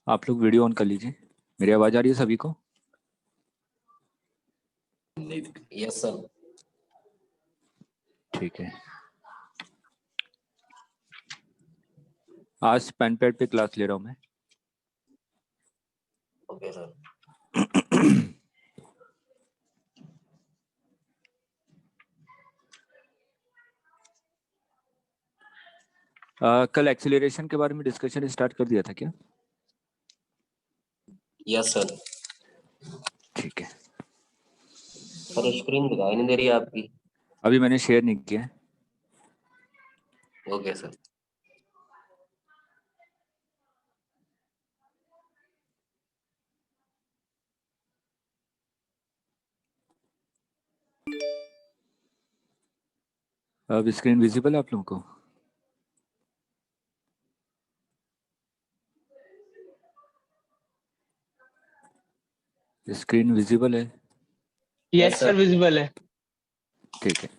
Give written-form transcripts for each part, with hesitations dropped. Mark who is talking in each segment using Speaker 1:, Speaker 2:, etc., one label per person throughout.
Speaker 1: आप लोग video on कर लीजिए। मेरी आवाज आ रही है सभी को?
Speaker 2: Yes sir.
Speaker 1: ठीक है। आज पेन पैड पे क्लास ले रहा हूँ मैं।
Speaker 2: Okay sir.
Speaker 1: कल एक्सीलरेशन के बारे में डिस्कशन स्टार्ट कर दिया था क्या?
Speaker 2: Yes sir.
Speaker 1: ठीक है।
Speaker 2: सर स्क्रीन दिखाई नहीं दे रही है आपकी।
Speaker 1: अभी मैंने शेयर नहीं किया है।
Speaker 2: Okay sir.
Speaker 1: अब स्क्रीन विजिबल है आप लोगों को? स्क्रीन विजिबल है?
Speaker 3: यस सर, विजिबल है।
Speaker 1: ठीक है।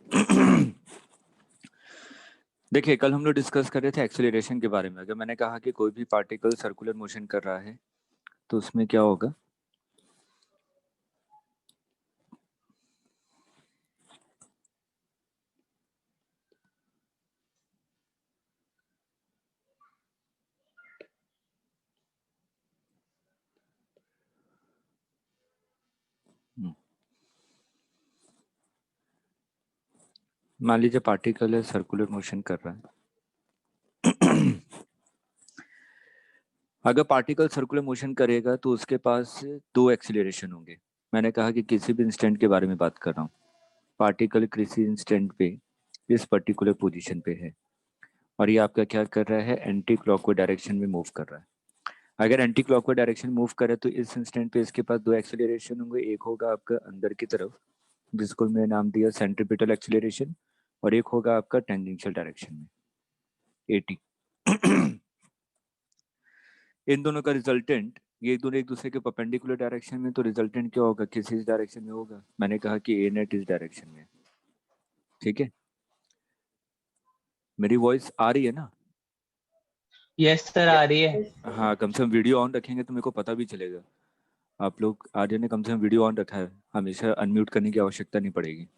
Speaker 1: देखिए, कल हम लोग डिस्कस कर रहे थे एक्सीलरेशन के बारे में। अगर मैंने कहा कि कोई भी पार्टिकल सर्कुलर मोशन कर रहा है तो उसमें क्या होगा? मान लीजिए पार्टिकल है, सर्कुलर मोशन कर रहा है। अगर पार्टिकल सर्कुलर मोशन करेगा तो उसके पास दो एक्सीलरेशन होंगे। मैंने कहा कि किसी भी इंस्टेंट के बारे में बात कर रहा हूँ। पार्टिकल किसी इंस्टेंट पे इस पर्टिकुलर पोजीशन पे है और ये आपका क्या कर रहा है, एंटी क्लॉकवाइज डायरेक्शन में मूव कर रहा है। अगर एंटी क्लॉकवाइज डायरेक्शन मूव करे तो इस इंस्टेंट पे इसके पास दो एक्सीलरेशन होंगे। एक होगा आपका अंदर की तरफ, जिसको मैंने नाम दिया सेंट्रीपिटल एक्सीलरेशन, और एक होगा आपका टेंजेंशियल डायरेक्शन में, एटी। इन दोनों का रिजल्टेंट, ये दोनों एक दूसरे के परपेंडिकुलर डायरेक्शन में, तो रिजल्टेंट क्या होगा, किस इस डायरेक्शन में होगा? मैंने कहा कि ए नेट इस डायरेक्शन में। ठीक है, मेरी वॉइस आ रही है ना?
Speaker 3: यस सर, आ रही है।
Speaker 1: हाँ, कम से कम वीडियो ऑन रखेंगे तो मेरे को पता भी चलेगा। आप लोग, आर्य ने कम से कम वीडियो ऑन रखा है, हमेशा अनम्यूट करने की आवश्यकता नहीं पड़ेगी।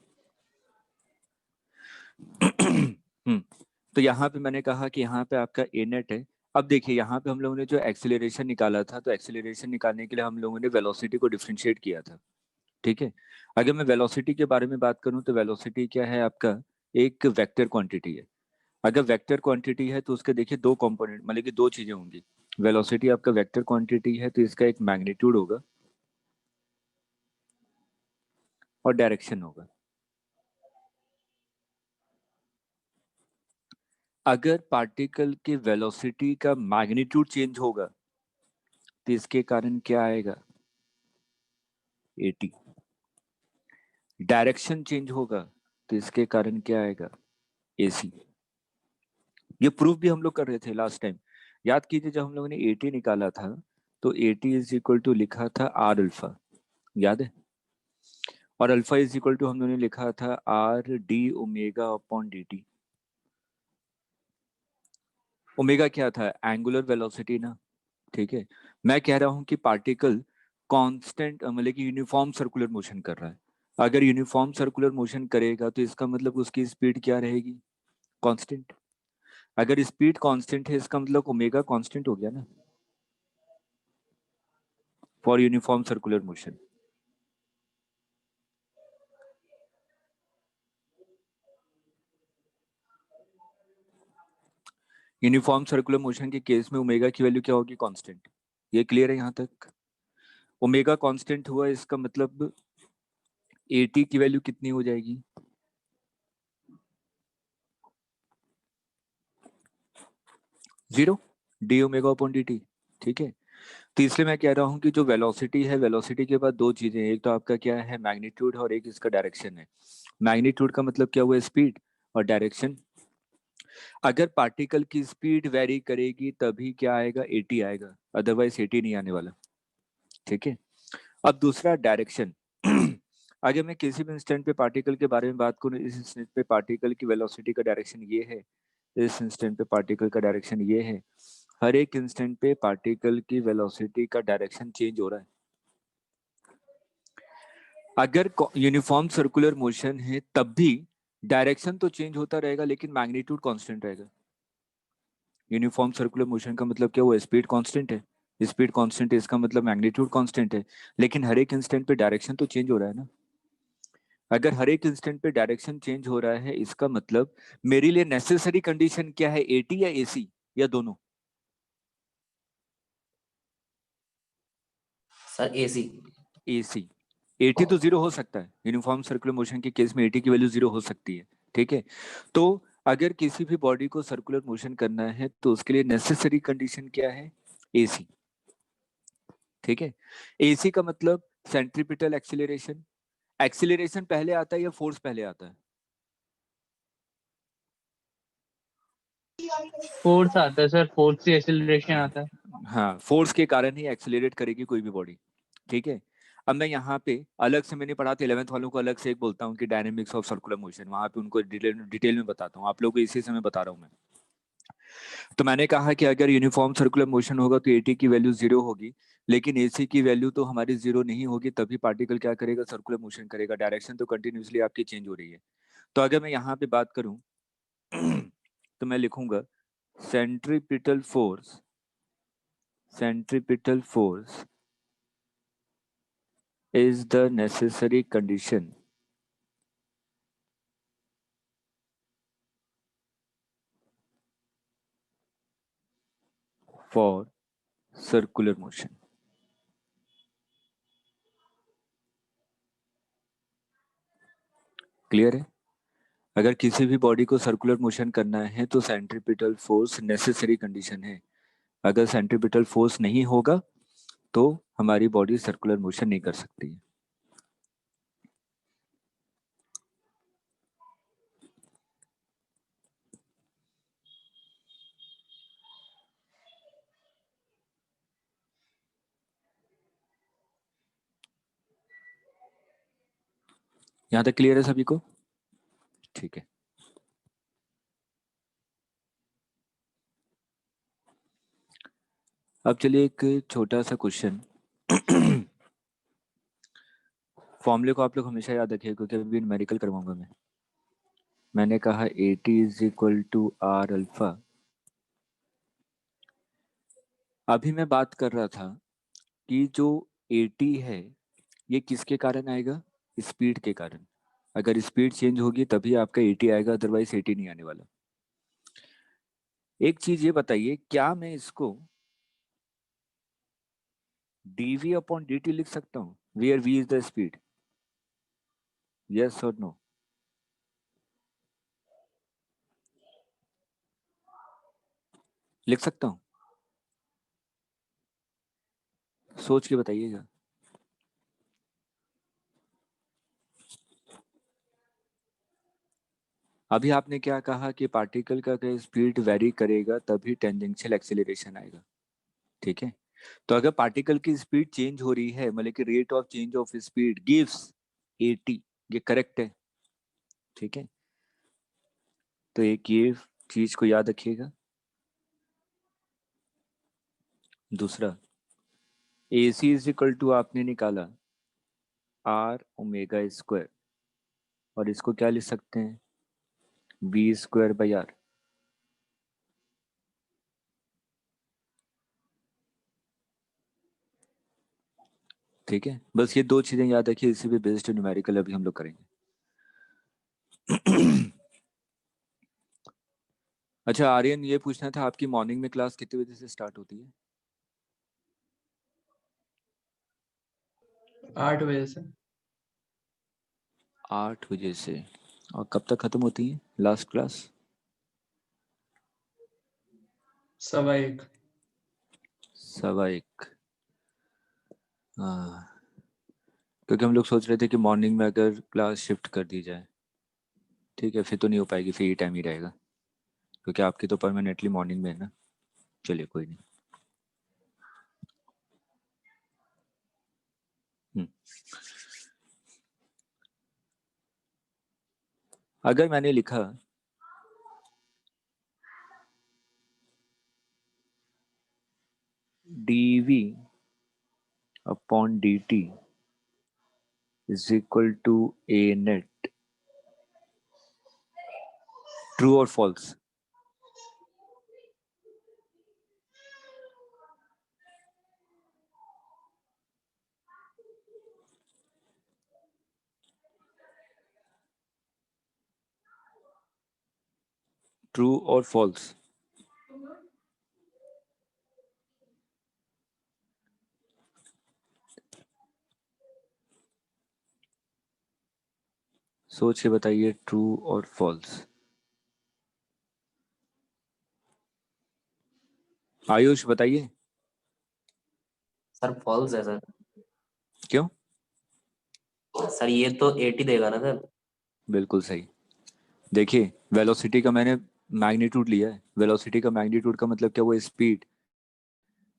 Speaker 1: तो यहाँ पे मैंने कहा कि यहाँ पे आपका ए नेट है। अब देखिए, यहाँ पे हम लोगों ने जो एक्सीलरेशन निकाला था, तो एक्सीलरेशन निकालने के लिए हम लोगों ने वेलोसिटी को डिफरेंशिएट किया था। ठीक है। अगर मैं वेलोसिटी के बारे में बात करूं तो वेलोसिटी क्या है आपका, एक वेक्टर क्वांटिटी है। अगर वेक्टर क्वांटिटी है तो उसके देखिए दो कंपोनेंट, मतलब कि दो चीजें होंगी। वेलोसिटी आपका वेक्टर क्वांटिटी है तो इसका एक मैग्नीट्यूड होगा और डायरेक्शन होगा। अगर पार्टिकल की वेलोसिटी का मैग्नीट्यूड चेंज होगा तो इसके कारण क्या आएगा, एटी। डायरेक्शन चेंज होगा तो इसके कारण क्या आएगा, एसी। ये प्रूफ भी हम लोग कर रहे थे लास्ट टाइम। याद कीजिए, जब हम लोगों ने एटी निकाला था तो AT इज इक्वल टू लिखा था आर अल्फा, याद है, और अल्फा इज इक्वल टू हम लोगों ने लिखा था R D omega upon D T. Omega क्या था, एंगुलर वेलोसिटी ना, ठीक है। मैं कह रहा हूं कि पार्टिकल कांस्टेंट मतलब कि यूनिफॉर्म सर्कुलर मोशन कर रहा है। अगर यूनिफॉर्म सर्कुलर मोशन करेगा तो इसका मतलब उसकी स्पीड क्या रहेगी, कांस्टेंट। अगर स्पीड कांस्टेंट है इसका मतलब ओमेगा कांस्टेंट हो गया ना for uniform circular motion. Uniform circular motion के केस में ओमेगा की वैल्यू क्या होगी, कांस्टेंट। ये क्लियर है यहाँ तक। ओमेगा कांस्टेंट हुआ इसका मतलब AT की वैल्यू कितनी हो जाएगी, 0 D omega upon D T, ठीक है। तो इसलिए मैं कह रहा हूँ कि जो वेलोसिटी है, वेलोसिटी के बाद दो चीजें हैं, एक तो आपका क्या है मैग्नीट्यूड और एक इसका डायरेक्शन है। मैग्नीट्यूड का मतलब क्या हुआ, स्पीड, और डायरेक्शन। अगर पार्टिकल की स्पीड वेरी करेगी तभी क्या आएगा, AT आएगा, अदरवाइज AT नहीं आने वाला, ठीक है। अब दूसरा डायरेक्शन। अगर मैं किसी भी इंस्टेंट पे पार्टिकल के बारे में बात करूँ, इस इंस्टेंट पे पार्टिकल की वेलोसिटी का डायरेक्शन ये है, इस इंस्टेंट पे पार्टिकल का डायरेक्शन ये है। हर एक इंस्टेंट पे पार्टिकल की वेलोसिटी का डायरेक्शन चेंज हो रहा है। अगर यूनिफॉर्म सर्कुलर मोशन है तब भी डायरेक्शन तो चेंज होता रहेगा लेकिन मैग्नीट्यूड कांस्टेंट रहेगा। यूनिफॉर्म सर्कुलर मोशन का मतलब क्या हुआ, स्पीड कांस्टेंट है, स्पीड कांस्टेंट है इसका मतलब मैग्नीट्यूड कांस्टेंट है, लेकिन हर एक इंस्टेंट पे डायरेक्शन तो चेंज हो रहा है ना। अगर हर एक इंस्टेंट पे डायरेक्शन चेंज हो रहा है इसका मतलब मेरे लिए नेसेसरी कंडीशन क्या है, AT या AC या दोनों।
Speaker 2: Sir AC।
Speaker 1: AC। AT तो जीरो हो सकता है, यूनिफॉर्म सर्कुलर मोशन के केस में AT की वैल्यू जीरो हो सकती है, ठीक है। तो अगर किसी भी बॉडी को सर्कुलर मोशन करना है तो उसके लिए नेसेसरी कंडीशन क्या है, AC, ठीक है। AC का मतलब सेंट्रीपिटल एक्सीलरेशन। एक्सीलरेशन पहले आता है या फोर्स पहले आता है,
Speaker 3: फोर्स आता है सर, फोर्स से एक्सेलरेशन आता है।
Speaker 1: हाँ, फोर्स के कारण ही एक्सीलरेट करेगी कोई भी बॉडी, ठीक है। अब मैं यहाँ पे अलग से, मैंने पढ़ा था 11th वालों को अलग से एक बोलता हूँ कि डायनेमिक्स ऑफ सर्कुलर मोशन, वहां पे उनको डिटेल में बताता हूँ, आप लोगों को इसी से मैं बता रहा हूँ मैं। तो मैंने कहा कि अगर यूनिफॉर्म सर्कुलर मोशन होगा तो AT की वैल्यू जीरो होगी, लेकिन AC की वैल्यू तो हमारी जीरो नहीं होगी, तभी पार्टिकल क्या करेगा, सर्कुलर मोशन करेगा, डायरेक्शन तो कंटिन्यूसली आपकी चेंज हो रही है। तो अगर मैं यहाँ पे बात करूँ तो मैं लिखूंगा centripetal force, centripetal force is the necessary condition for circular motion। Clear है। अगर किसी भी बॉडी को सर्कुलर मोशन करना है तो सेंट्रीपिटल फोर्स नेसेसरी कंडीशन है। अगर सेंट्रीपिटल फोर्स नहीं होगा तो हमारी बॉडी सर्कुलर मोशन नहीं कर सकती है। यहाँ तक क्लियर है सभी को, ठीक है। अब चलिए एक छोटा सा क्वेश्चन। फॉर्मूले को आप लोग हमेशा याद रखिए क्योंकि अभी न्यूमेरिकल करवाऊंगा मैं। मैंने कहा AT is equal to R alpha. अभी मैं बात कर रहा था कि जो AT है ये किसके कारण आएगा, स्पीड के कारण। अगर स्पीड चेंज होगी तभी आपका AT आएगा, अदरवाइज AT नहीं आने वाला। एक चीज ये बताइए, क्या मैं इसको dv अपॉन dt लिख सकता हूँ, where v is the speed, yes और नो। लिख सकता हूँ, सोच के बताइएगा। अभी आपने क्या कहा कि पार्टिकल का स्पीड वेरी करेगा तभी टेंजेंशियल एक्सेलरेशन आएगा, ठीक है। तो अगर पार्टिकल की स्पीड चेंज हो रही है, मतलब कि rate of change of speed gives 80, ये करेक्ट है, ठीक है। तो एक ये चीज को याद रखिएगा। दूसरा, AC इज इक्वल टू आपने निकाला आर ओमेगा स्क्वायर, और इसको क्या लिख सकते हैं, V²/R। ठीक है, बस ये दो चीजें याद रखिए, इसी पे बेस्ड न्यूमेरिकल अभी हम लोग करेंगे। अच्छा आर्यन, ये पूछना था, आपकी मॉर्निंग में क्लास कितने बजे से स्टार्ट होती है?
Speaker 4: 8 बजे से।
Speaker 1: 8 बजे से, और कब तक खत्म होती है लास्ट क्लास?
Speaker 4: 1:15।
Speaker 1: 1:15। हाँ, क्योंकि हम लोग सोच रहे थे कि मॉर्निंग में अगर क्लास शिफ्ट कर दी जाए, ठीक है, फिर तो नहीं हो पाएगी, फिर ये टाइम ही रहेगा, क्योंकि आपकी तो परमानेंटली मॉर्निंग में है ना। चलिए कोई नहीं। अगर मैंने लिखा dV/dt is equal to A net, true और फॉल्स? ट्रू और फॉल्स? सोच के बताइए, ट्रू और फॉल्स। आयुष बताइए।
Speaker 2: सर फॉल्स है सर।
Speaker 1: क्यों?
Speaker 2: सर ये तो 80 देगा ना सर।
Speaker 1: बिल्कुल सही। देखिए, वेलोसिटी का मैंने मैग्नीट्यूड लिया है, वेलोसिटी का मैग्नीट्यूड का मतलब क्या, वो स्पीड।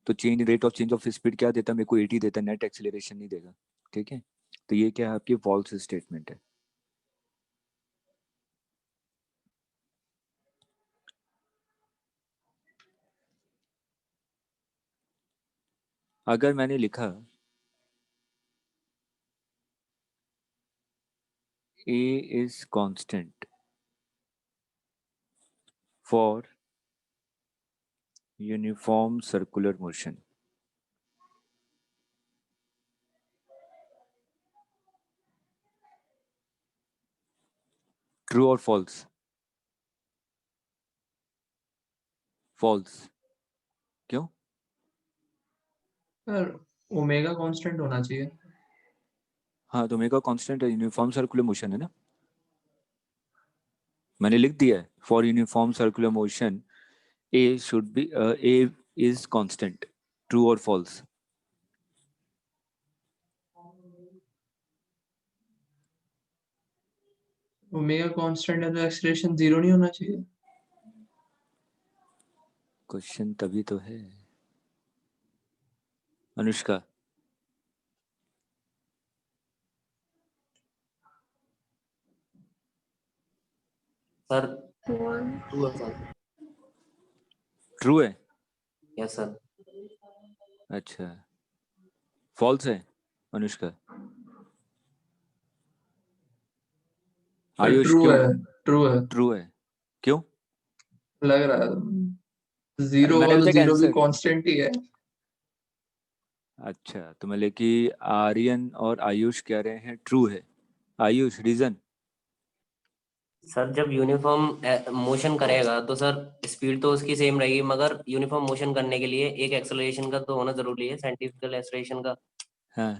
Speaker 1: तो change rate of change of speed क्या देता है मेरे को, 80 देता है, नेट एक्सीलरेशन नहीं देगा, ठीक है। तो ये क्या है, आपकी फॉल्स स्टेटमेंट है। अगर मैंने लिखा A is constant for uniform circular motion, true और फॉल्स? फॉल्स। क्यों?
Speaker 4: सर ओमेगा कांस्टेंट होना चाहिए।
Speaker 1: हाँ, तो ओमेगा कांस्टेंट है, यूनिफॉर्म सर्कुलर मोशन है ना, मैंने लिख दिया है, for uniform circular motion A should be A is constant, true और फॉल्स?
Speaker 4: ओमेगा कांस्टेंट है तो एक्सीलरेशन 0 नहीं होना चाहिए।
Speaker 1: क्वेश्चन तभी तो है। अनुष्का?
Speaker 2: सर ट्रू है सर।
Speaker 1: ट्रू है?
Speaker 2: Yes sir.
Speaker 1: अच्छा, फॉल्स है अनुष्का? आयुष
Speaker 4: ट्रू
Speaker 1: क्यों?
Speaker 4: है। ट्रू है।
Speaker 1: ट्रू है? क्यों?
Speaker 4: लग रहा है 0
Speaker 1: मैंने
Speaker 4: होगा
Speaker 1: अभी
Speaker 4: तो
Speaker 1: तक
Speaker 4: 0 भी
Speaker 1: आंसर,
Speaker 4: कांस्टेंट ही है।
Speaker 1: अच्छा, तो मतलब कि आर्यन और आयुष कह रहे हैं ट्रू है। आयुष, रीजन?
Speaker 2: सर जब यूनिफॉर्म मोशन करेगा तो सर स्पीड तो उसकी सेम रहेगी, मगर यूनिफॉर्म मोशन करने के लिए एक एक्सेलरेशन का तो होना जरूरी है, सेंट्रीफ्यूगल एक्सेलरेशन का।
Speaker 1: हाँ,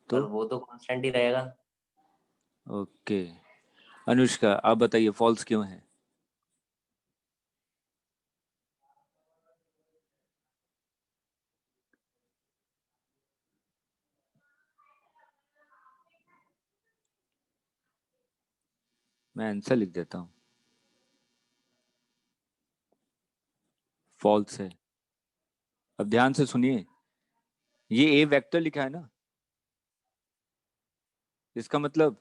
Speaker 2: सर
Speaker 1: तो
Speaker 2: वो तो कांस्टेंट ही रहेगा।
Speaker 1: ओके। अनुष्का आप बताइए, फॉल्स क्यों है? मैं आंसर लिख देता हूँ, फॉल्स है। अब ध्यान से सुनिए, ये ए वेक्टर लिखा है ना, इसका मतलब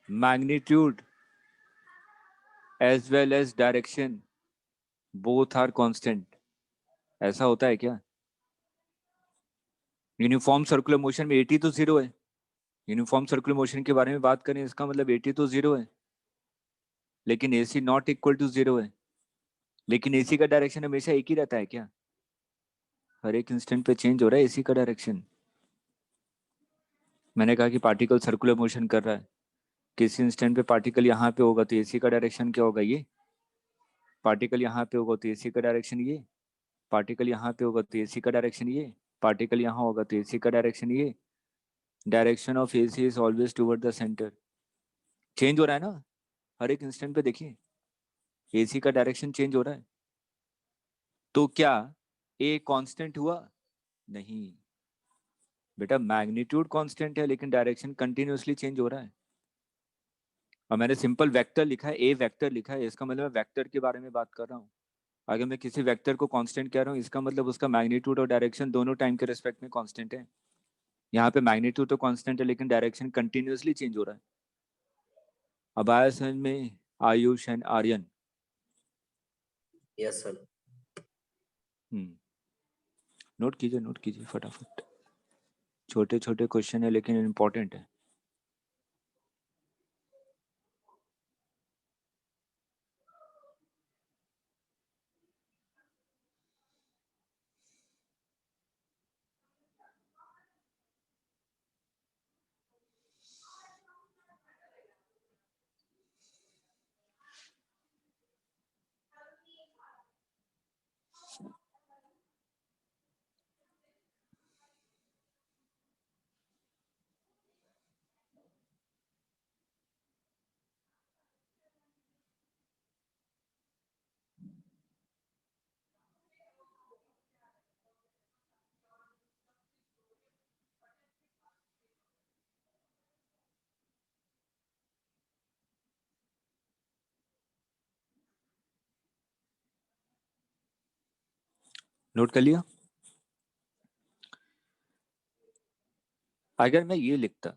Speaker 1: magnitude as well as direction both are constant. ऐसा होता है क्या? यूनिफॉर्म सर्कुलर मोशन में एटी तो जीरो है। यूनिफॉर्म सर्कुलर मोशन के बारे में बात करें, इसका मतलब एटी तो जीरो है, लेकिन AC not equal to zero है। लेकिन एसी का डायरेक्शन हमेशा एक ही रहता है क्या? हर एक इंस्टेंट पे चेंज हो रहा है एसी का डायरेक्शन। मैंने कहा कि पार्टिकल सर्कुलर मोशन कर रहा है, किसी इंस्टेंट पे पार्टिकल यहाँ पे होगा तो एसी का डायरेक्शन क्या होगा? ये पार्टिकल यहाँ पे होगा तो एसी का डायरेक्शन ये, पार्टिकल यहाँ पे होगा तो एसी का डायरेक्शन ये, पार्टिकल यहाँ होगा तो एसी का डायरेक्शन ये। Direction of AC is always toward the centre. Change हो रहा है ना हर एक इंस्टेंट पे, देखिए एसी का डायरेक्शन चेंज हो रहा है। तो क्या ए कांस्टेंट हुआ? नहीं बेटा, मैग्नीट्यूड कांस्टेंट है लेकिन डायरेक्शन कंटिन्यूअसली चेंज हो रहा है। और मैंने सिंपल वेक्टर लिखा है, ए वेक्टर लिखा है, इसका मतलब मैं वेक्टर के बारे में बात कर रहा हूँ। अगर मैं किसी वेक्टर को कांस्टेंट कह रहा हूँ, इसका मतलब उसका मैग्नीट्यूड और डायरेक्शन दोनों टाइम के रिस्पेक्ट में कांस्टेंट है। यहाँ पे मैग्नीट्यूड तो कांस्टेंट है लेकिन डायरेक्शन कंटिन्यूअसली चेंज हो रहा है। अब आया समझ में Ayush and Aryan?
Speaker 2: Yes sir.
Speaker 1: Note कीजिए फटाफट। छोटे छोटे क्वेश्चन है लेकिन इम्पोर्टेंट है। नोट कर लिया? अगर मैं ये लिखता,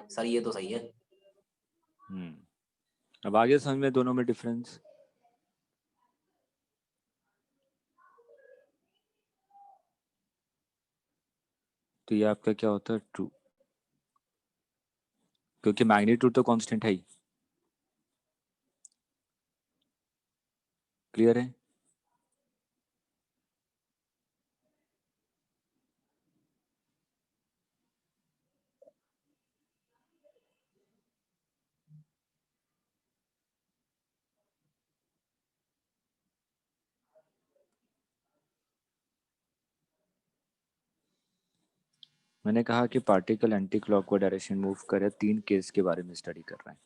Speaker 2: सर ये तो सही है।
Speaker 1: अब आगे समझ में दोनों में डिफरेंस। तो ये आपका क्या होता है? ट्रू, क्योंकि मैग्नीट्यूड तो कांस्टेंट है ही। क्लियर है? मैंने कहा कि particle anti clockwise direction move करे, 3 केस के बारे में स्टडी कर रहा है।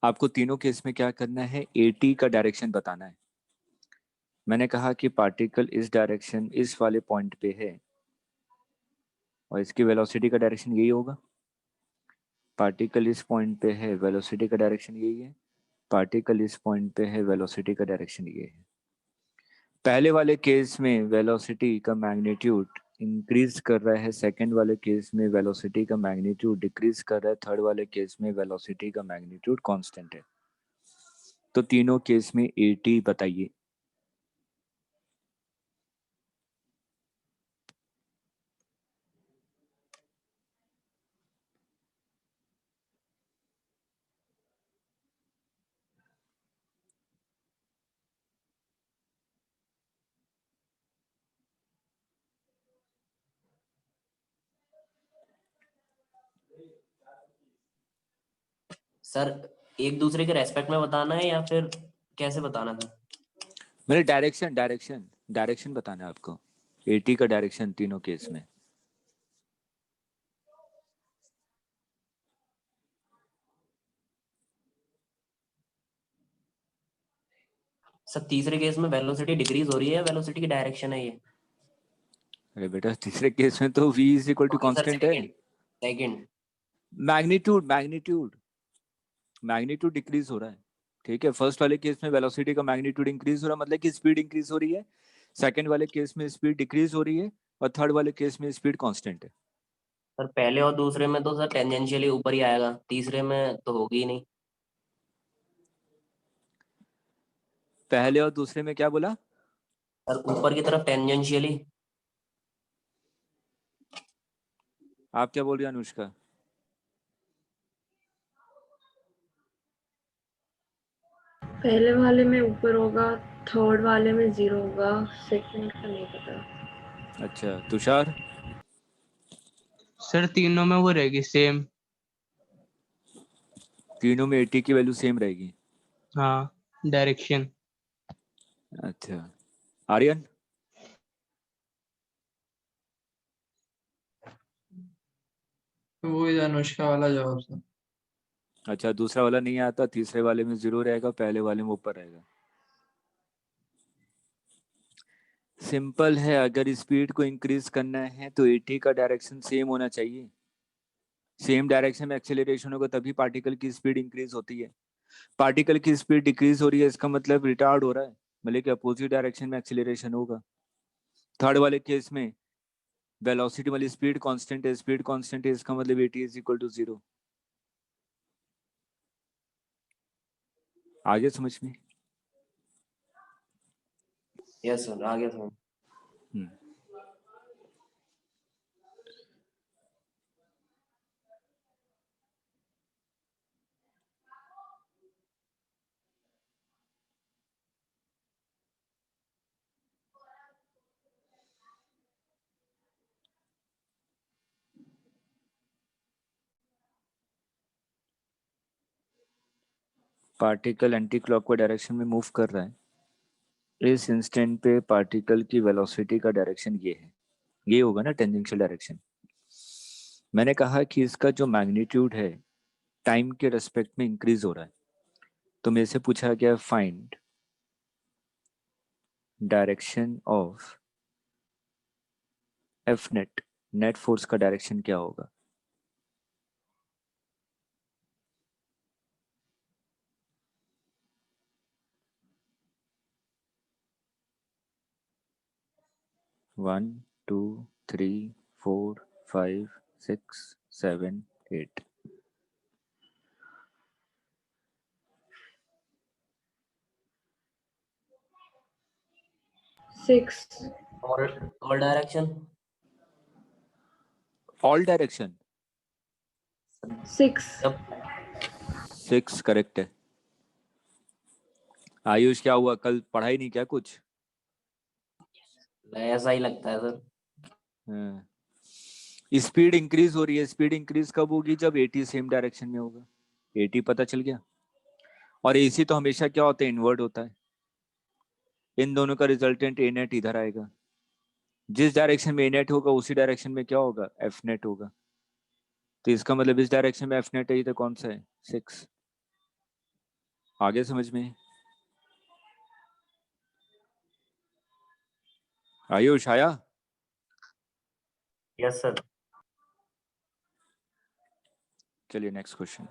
Speaker 1: आपको तीनों केस में क्या करना है? एटी का डायरेक्शन बताना है। मैंने कहा कि पार्टिकल इस डायरेक्शन इस वाले पॉइंट पे है और इसकी वेलोसिटी का डायरेक्शन यही होगा। पार्टिकल इस पॉइंट पे है, वेलोसिटी का डायरेक्शन यही है। पार्टिकल इस पॉइंट पे है, वेलोसिटी का डायरेक्शन ये है। पहले वाले केस में वेलोसिटी का मैग्नीट्यूड इंक्रीज कर रहा है, सेकंड वाले केस में वेलोसिटी का मैग्नीट्यूड डिक्रीज कर रहा है, थर्ड वाले केस में वेलोसिटी का मैग्नीट्यूड कांस्टेंट है। तो तीनों केस में एटी बताइए।
Speaker 2: सर एक दूसरे के रेस्पेक्ट में बताना है या फिर कैसे बताना था?
Speaker 1: मेरे डायरेक्शन बताना है आपको। एटी का डायरेक्शन तीनों केस में।
Speaker 2: सर तीसरे केस में वेलोसिटी डिक्रीज हो रही है, वेलोसिटी की डायरेक्शन है ये।
Speaker 1: अरे बेटा, तीसरे केस में तो v is equal to
Speaker 2: okay sir,
Speaker 1: constant है।
Speaker 2: सेकंड।
Speaker 1: मैग्नीट्यूड डिक्रीज हो रहा है, ठीक है, फर्स्ट वाले केस में वेलोसिटी का मैग्नीट्यूड इंक्रीज हो रहा मतलब कि स्पीड इंक्रीज हो रही है, सेकंड वाले केस में स्पीड डिक्रीज हो रही है, और थर्ड वाले केस में स्पीड कांस्टेंट है।
Speaker 2: सर पहले और दूसरे में तो सर टेंजेंशियली ऊपर ही आएगा, तीसरे में तो होगी ही नहीं।
Speaker 1: पहले और दूसरे में क्या बोला?
Speaker 2: सर ऊपर की तरफ टेंजेंशियली।
Speaker 1: आप क्या बोल रही हैं अनुष्का?
Speaker 5: पहले वाले में ऊपर होगा, थर्ड वाले में 0 होगा, सेकंड का नहीं पता।
Speaker 1: अच्छा तुषार?
Speaker 3: सर तीनों में वो रहेगी सेम।
Speaker 1: तीनों में 80 की वैल्यू सेम रहेगी।
Speaker 3: हाँ, डायरेक्शन।
Speaker 1: अच्छा आर्यन?
Speaker 4: वो ही अनुष्का वाला जवाब था।
Speaker 1: अच्छा दूसरा वाला नहीं आता, तीसरे वाले में 0 रहेगा, पहले वाले में ऊपर रहेगा। सिंपल है, अगर स्पीड को इंक्रीज करना है तो 80 का डायरेक्शन सेम होना चाहिए। सेम डायरेक्शन में एक्सेलरेशन होगा तभी पार्टिकल की स्पीड इंक्रीज होती है। पार्टिकल की स्पीड डिक्रीज हो रही है इसका मतलब रिटार्ड हो रहा है, मतलब कि अपोजिट डायरेक्शन में एक्सेलरेशन होगा। थर्ड वाले केस में वेलोसिटी वाली स्पीड कांस्टेंट है, स्पीड कांस्टेंट है इसका मतलब 80 इज इक्वल टू 0। आगे समझ में?
Speaker 2: यस सर, आगे सर।
Speaker 1: हम्म। पार्टिकल एंटी क्लॉकवाइज डायरेक्शन में मूव कर रहा है, इस इंस्टेंट पे पार्टिकल की वेलोसिटी का डायरेक्शन ये है, ये होगा ना टेंजेंशियल डायरेक्शन। मैंने कहा कि इसका जो मैग्नीट्यूड है टाइम के रेस्पेक्ट में इंक्रीज हो रहा है, तो मेरे से पूछा गया find direction of F net, net force का डायरेक्शन क्या होगा। One, two, three, four, five, six, seven, eight.
Speaker 5: Six.
Speaker 2: All direction.
Speaker 1: All direction
Speaker 5: six.
Speaker 2: जब
Speaker 1: 6 करेक्ट है। आयुष क्या हुआ, कल पढ़ाई नहीं क्या कुछ?
Speaker 2: ऐसा ही लगता है सर।
Speaker 1: हाँ। स्पीड इंक्रीज हो रही है, स्पीड इंक्रीज कब होगी? जब 80 सेम डायरेक्शन में होगा। 80 पता चल गया। और एसी तो हमेशा क्या होता है, इन्वर्ट होता है। इन दोनों का रिजल्टेंट ए नेट इधर आएगा, जिस डायरेक्शन में ए नेट होगा उसी डायरेक्शन में क्या होगा, एफ नेट होगा। तो इसका मतलब इस डायरेक्शन में एफ नेट है, तो कौन सा है, 6। आगे समझ में? आयुष आया?
Speaker 2: Yes sir.
Speaker 1: चलिए नेक्स्ट क्वेश्चन।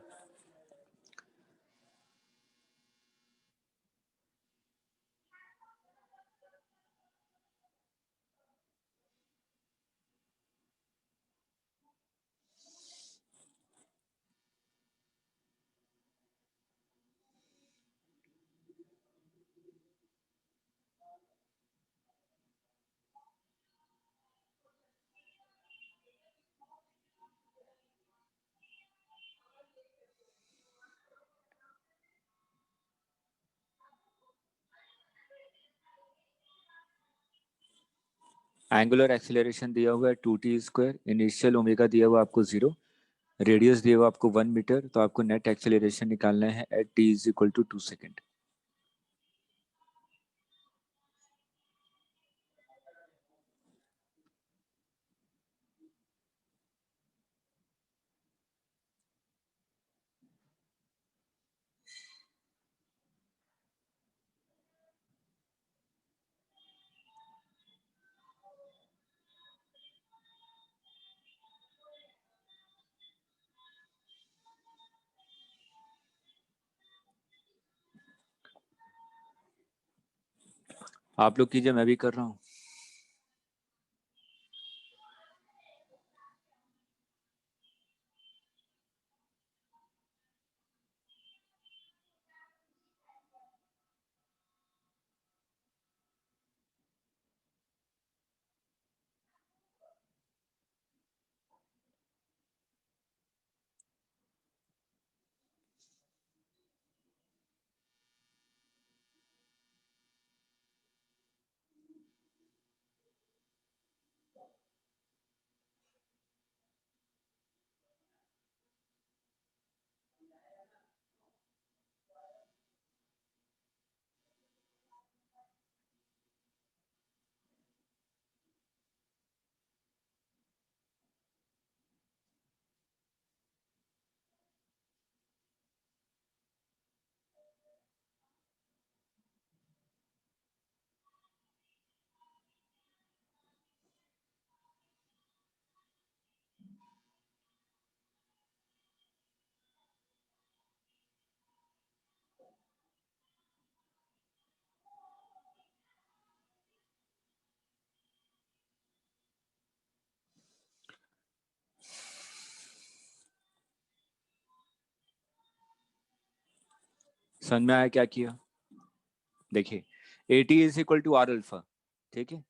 Speaker 1: एंगुलर एक्सीलरेशन दिया हुआ है 2t², इनिशियल ओमेगा दिया हुआ आपको 0, रेडियस दिया हुआ आपको 1 मीटर, तो आपको नेट एक्सीलरेशन निकालना है at t is equal to 2 second. आप लोग कीजिए, मैं भी कर रहा हूँ। समझ में आया क्या किया? देखिए, AT is equal to R alpha, ठीक है।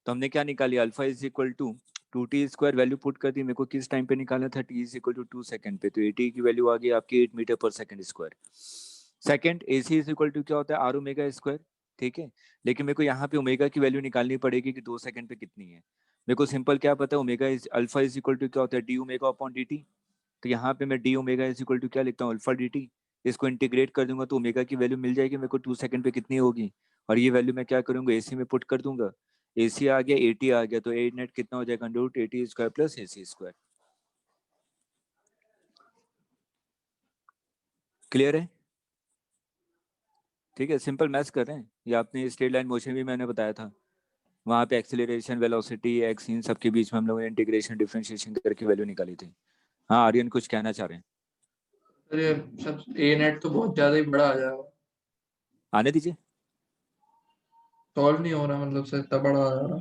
Speaker 1: तो हमने क्या निकाली, alpha is equal to 2t² value put कर दी। मेरे को किस टाइम पे निकालना था, t is equal to 2 second पे। तो AT की वैल्यू आ गई आपकी 8 metre per second square. Second, AC is equal to क्या होता है, आर ओमेगा स्क्वायर, ठीक है। लेकिन मेरे को यहाँ पे ओमेगा की वैल्यू निकालनी पड़ेगी कि 2 सेकंड पे कितनी है। मेरे को सिंपल क्या पता है, omega is alpha is equal to क्या होता है, डी ओमेगा अपॉन dt। तो यहाँ पे मैं D omega is equal to क्या लिखता हूँ, अल्फा dt। इसको इंटीग्रेट कर दूंगा तो ओमेगा की वैल्यू मिल जाएगी मेरे को 2 सेकंड पे कितनी होगी। और ये वैल्यू मैं क्या करूंगा, AC में पुट कर दूंगा। AC आ गया, AT आ गया, तो ए नेट कितना हो जाएगा, root AT square plus AC square. Clear है? ठीक है, सिंपल मैथ्स कर रहे हैं। ये आपने स्ट्रेट लाइन मोशन भी मैंने बताया था, वहां पे एक्सेलरेशन, वेलोसिटी, एक्स, इन सबके बीच में हम लोगों ने इंटीग्रेशन डिफरेंशिएशन करके वैल्यू निकाली थी। हाँ आर्यन कुछ कहना चाह रहे हैं?
Speaker 4: अरे सब ए नेट तो बहुत ज्यादा ही बड़ा आ जाएगा,
Speaker 1: आने दीजिए।
Speaker 4: सॉल्व नहीं हो रहा, मतलब से इतना बड़ा आ जा रहा।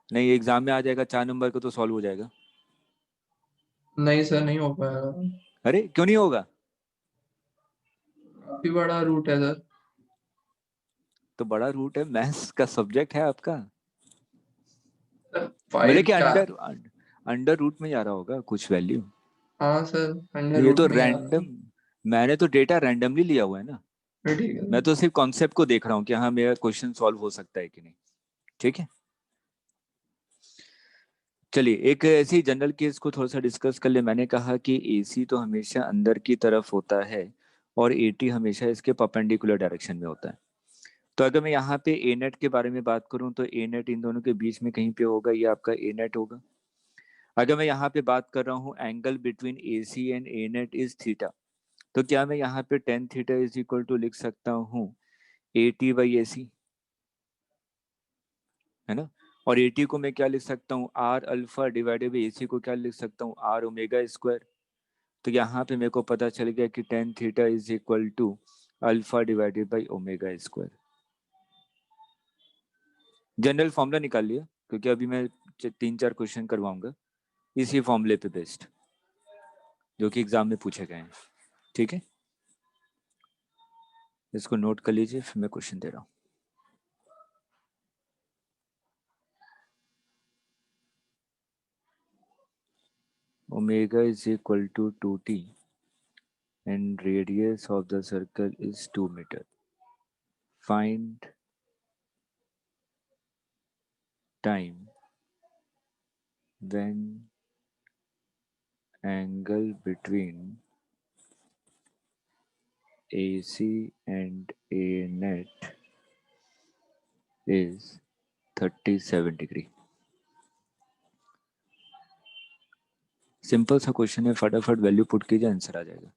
Speaker 1: नहीं, एग्जाम में आ जाएगा 4 नंबर का तो सॉल्व हो जाएगा।
Speaker 4: नहीं सर, नहीं हो पाएगा,
Speaker 1: अरे क्यों नहीं होगा?
Speaker 4: काफी बड़ा रूट है सर।
Speaker 1: तो बड़ा रूट है, मैथ्स का सब्जेक्ट है आपका। मतलब
Speaker 4: फाइव
Speaker 1: कि
Speaker 4: का।
Speaker 1: अंडर अंडर रूट में जा रहा होगा कुछ वैल्यू।
Speaker 4: हाँ सर, अंडर
Speaker 1: ये
Speaker 4: रूट
Speaker 1: तो
Speaker 4: में ही आ रहा
Speaker 1: रैंडम, मैंने तो डेटा रैंडमली लिया हुआ है ना।
Speaker 4: है। ठीक है
Speaker 1: मैं
Speaker 4: सर।
Speaker 1: तो सिर्फ कॉन्सेप्ट को देख रहा हूँ कि हाँ मेरा क्वेश्चन सॉल्व हो सकता है कि नहीं। ठीक है, चलिए एक ऐसी जनरल केस को थोड़ा सा डिस्कस कर ले। मैंने कहा कि AC तो हमेशा अंदर की तरफ होता है और AT हमेशा इसके परपेंडिकुलर डायरेक्शन में होता है। तो अगर मैं यहाँ पे A नेट के बारे में बात करूँ तो A नेट इन दोनों के बीच में कहीं पे होगा, ये आपका A नेट होगा। अगर मैं यहाँ पे बात कर रहा हूँ angle between AC and A net is theta, तो क्या मैं यहाँ पे tan theta is equal to लिख सकता हूँ AT/AC, है ना। और AT को मैं क्या लिख सकता हूँ, R alpha divided by AC को क्या लिख सकता हूँ, R ओमेगा स्क्वायर। तो यहाँ पे मेरे को पता चल गया कि tan theta is equal to alpha divided by omega square. General formula निकाल लिया, क्योंकि अभी मैं 3-4 क्वेश्चन करवाऊंगा इसी फॉर्मूले पे बेस्ड, जो कि एग्जाम में पूछे गए हैं। ठीक है, इसको नोट कर लीजिए, फिर मैं क्वेश्चन दे रहा हूँ। Omega is equal to 2t and radius of the circle is 2 meter. Find time when angle between AC and A net is 37 degree। Simple सा क्वेश्चन है, फटाफट वैल्यू पुट कीजिए, आंसर आ जाएगा।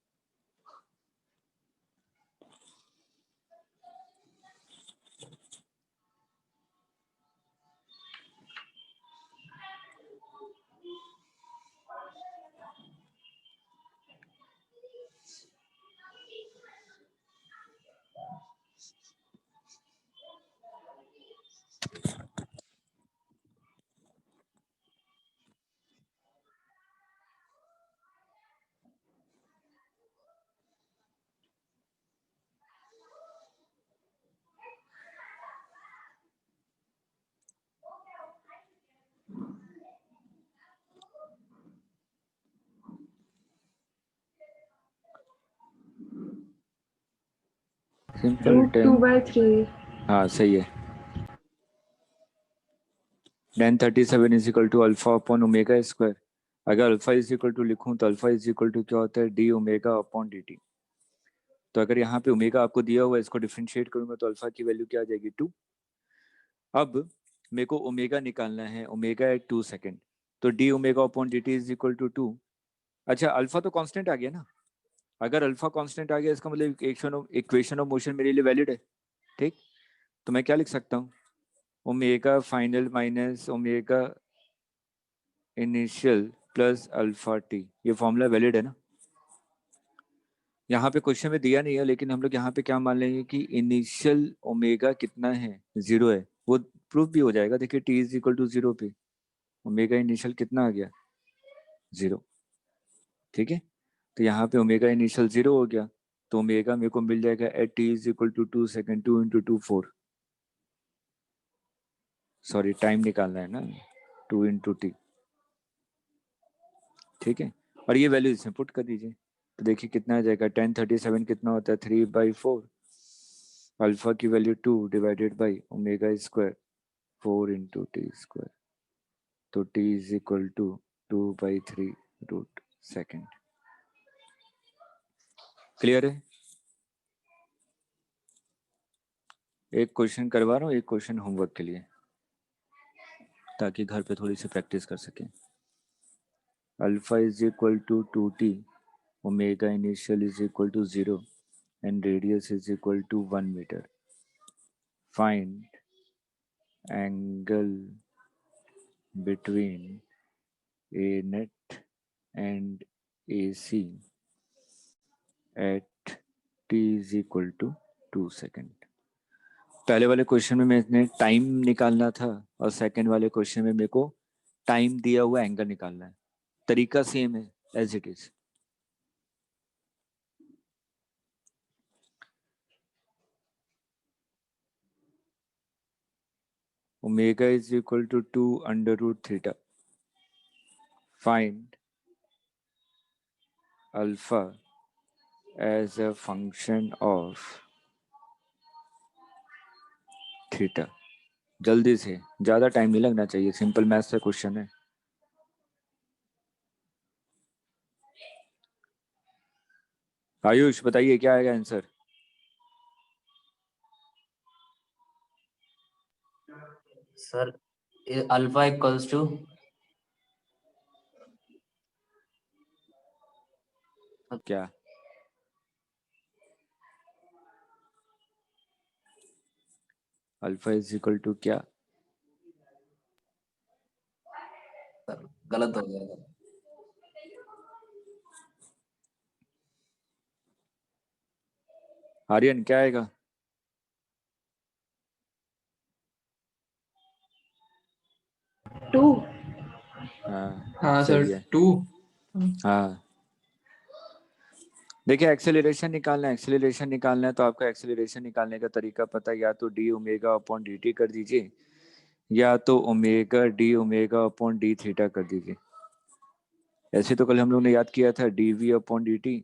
Speaker 1: Simple
Speaker 5: root 2 by 3।
Speaker 1: हाँ सही है। tan 37 is equal to alpha upon omega square. अगर अल्फा इज इक्वल टू लिखूं तो अल्फा इज इक्वल टू क्या होता है, D omega upon D T. तो अगर यहाँ पे ओमेगा आपको दिया हुआ है, इसको डिफरेंशिएट करूंगा तो अल्फा की वैल्यू क्या आ जाएगी, 2। अब मेरे को ओमेगा निकालना है, ओमेगा एट 2 सेकेंड, तो D omega upon D T is equal to 2। अच्छा अल्फा तो कांस्टेंट आ गया ना, अगर अल्फा कांस्टेंट आ गया इसका मतलब इक्वेशन ऑफ मोशन मेरे लिए वैलिड है, ठीक। तो मैं क्या लिख सकता हूँ, omega final minus omega initial plus alpha T, ये फॉर्मूला वैलिड है ना। यहाँ पे क्वेश्चन में दिया नहीं है, लेकिन हम लोग यहाँ पे क्या मान लेंगे कि इनिशियल ओमेगा कितना है, 0 है। वो प्रूफ भी हो जाएगा, देखिए टी इज इक्वल टू 0 पे ओमेगा इनिशियल कितना आ गया, 0, ठीक है। तो यहाँ पे ओमेगा इनिशियल 0 हो गया, तो ओमेगा मेरे को मिल जाएगा at T is equal to 2 second, 2 into 2 4, sorry time निकालना है ना, 2 इंटू टी, ठीक है। और ये वैल्यू इसमें पुट कर दीजिए, तो देखिए कितना आ जाएगा, 1037 कितना होता है, 3/4, अल्फा की value 2 divided by omega square 4 into t square, तो t is equal to 2/3 root second. Clear है। एक क्वेश्चन करवा रहा हूँ, एक क्वेश्चन होमवर्क के लिए, ताकि घर पे थोड़ी सी प्रैक्टिस कर सकें। Alpha is equal to 2t, omega initial is equal to 0 and radius is equal to 1 meter. Find angle between A net and AC at t is equal to 2 second. पहले वाले क्वेश्चन में मैंने time निकालना था, और second वाले question में मेरे को टाइम दिया हुआ एंगल निकालना है। तरीका सेम है as it is. Omega is equal to 2 under root theta. Find alpha as a function of theta. जल्दी से, ज्यादा टाइम नहीं लगना चाहिए, सिंपल मैथ्स का क्वेश्चन है। आयुष बताइए क्या आएगा answer.
Speaker 2: Sir alpha equals to
Speaker 1: क्या, अल्फा इज इक्वल टू क्या,
Speaker 2: गलत हो गया।
Speaker 1: आर्यन क्या आएगा।
Speaker 5: 2।
Speaker 1: हाँ
Speaker 4: हाँ सर,
Speaker 1: सही है।
Speaker 4: 2।
Speaker 1: हाँ देखिए एक्सेलरेशन निकालना है, एक्सेलरेशन निकालना है तो आपको एक्सेलरेशन निकालने का तरीका पता है, या तो D omega upon D T कर दीजिए, या तो omega D omega upon D theta कर दीजिए। ऐसे तो कल हम लोग ने याद किया था D we upon D T,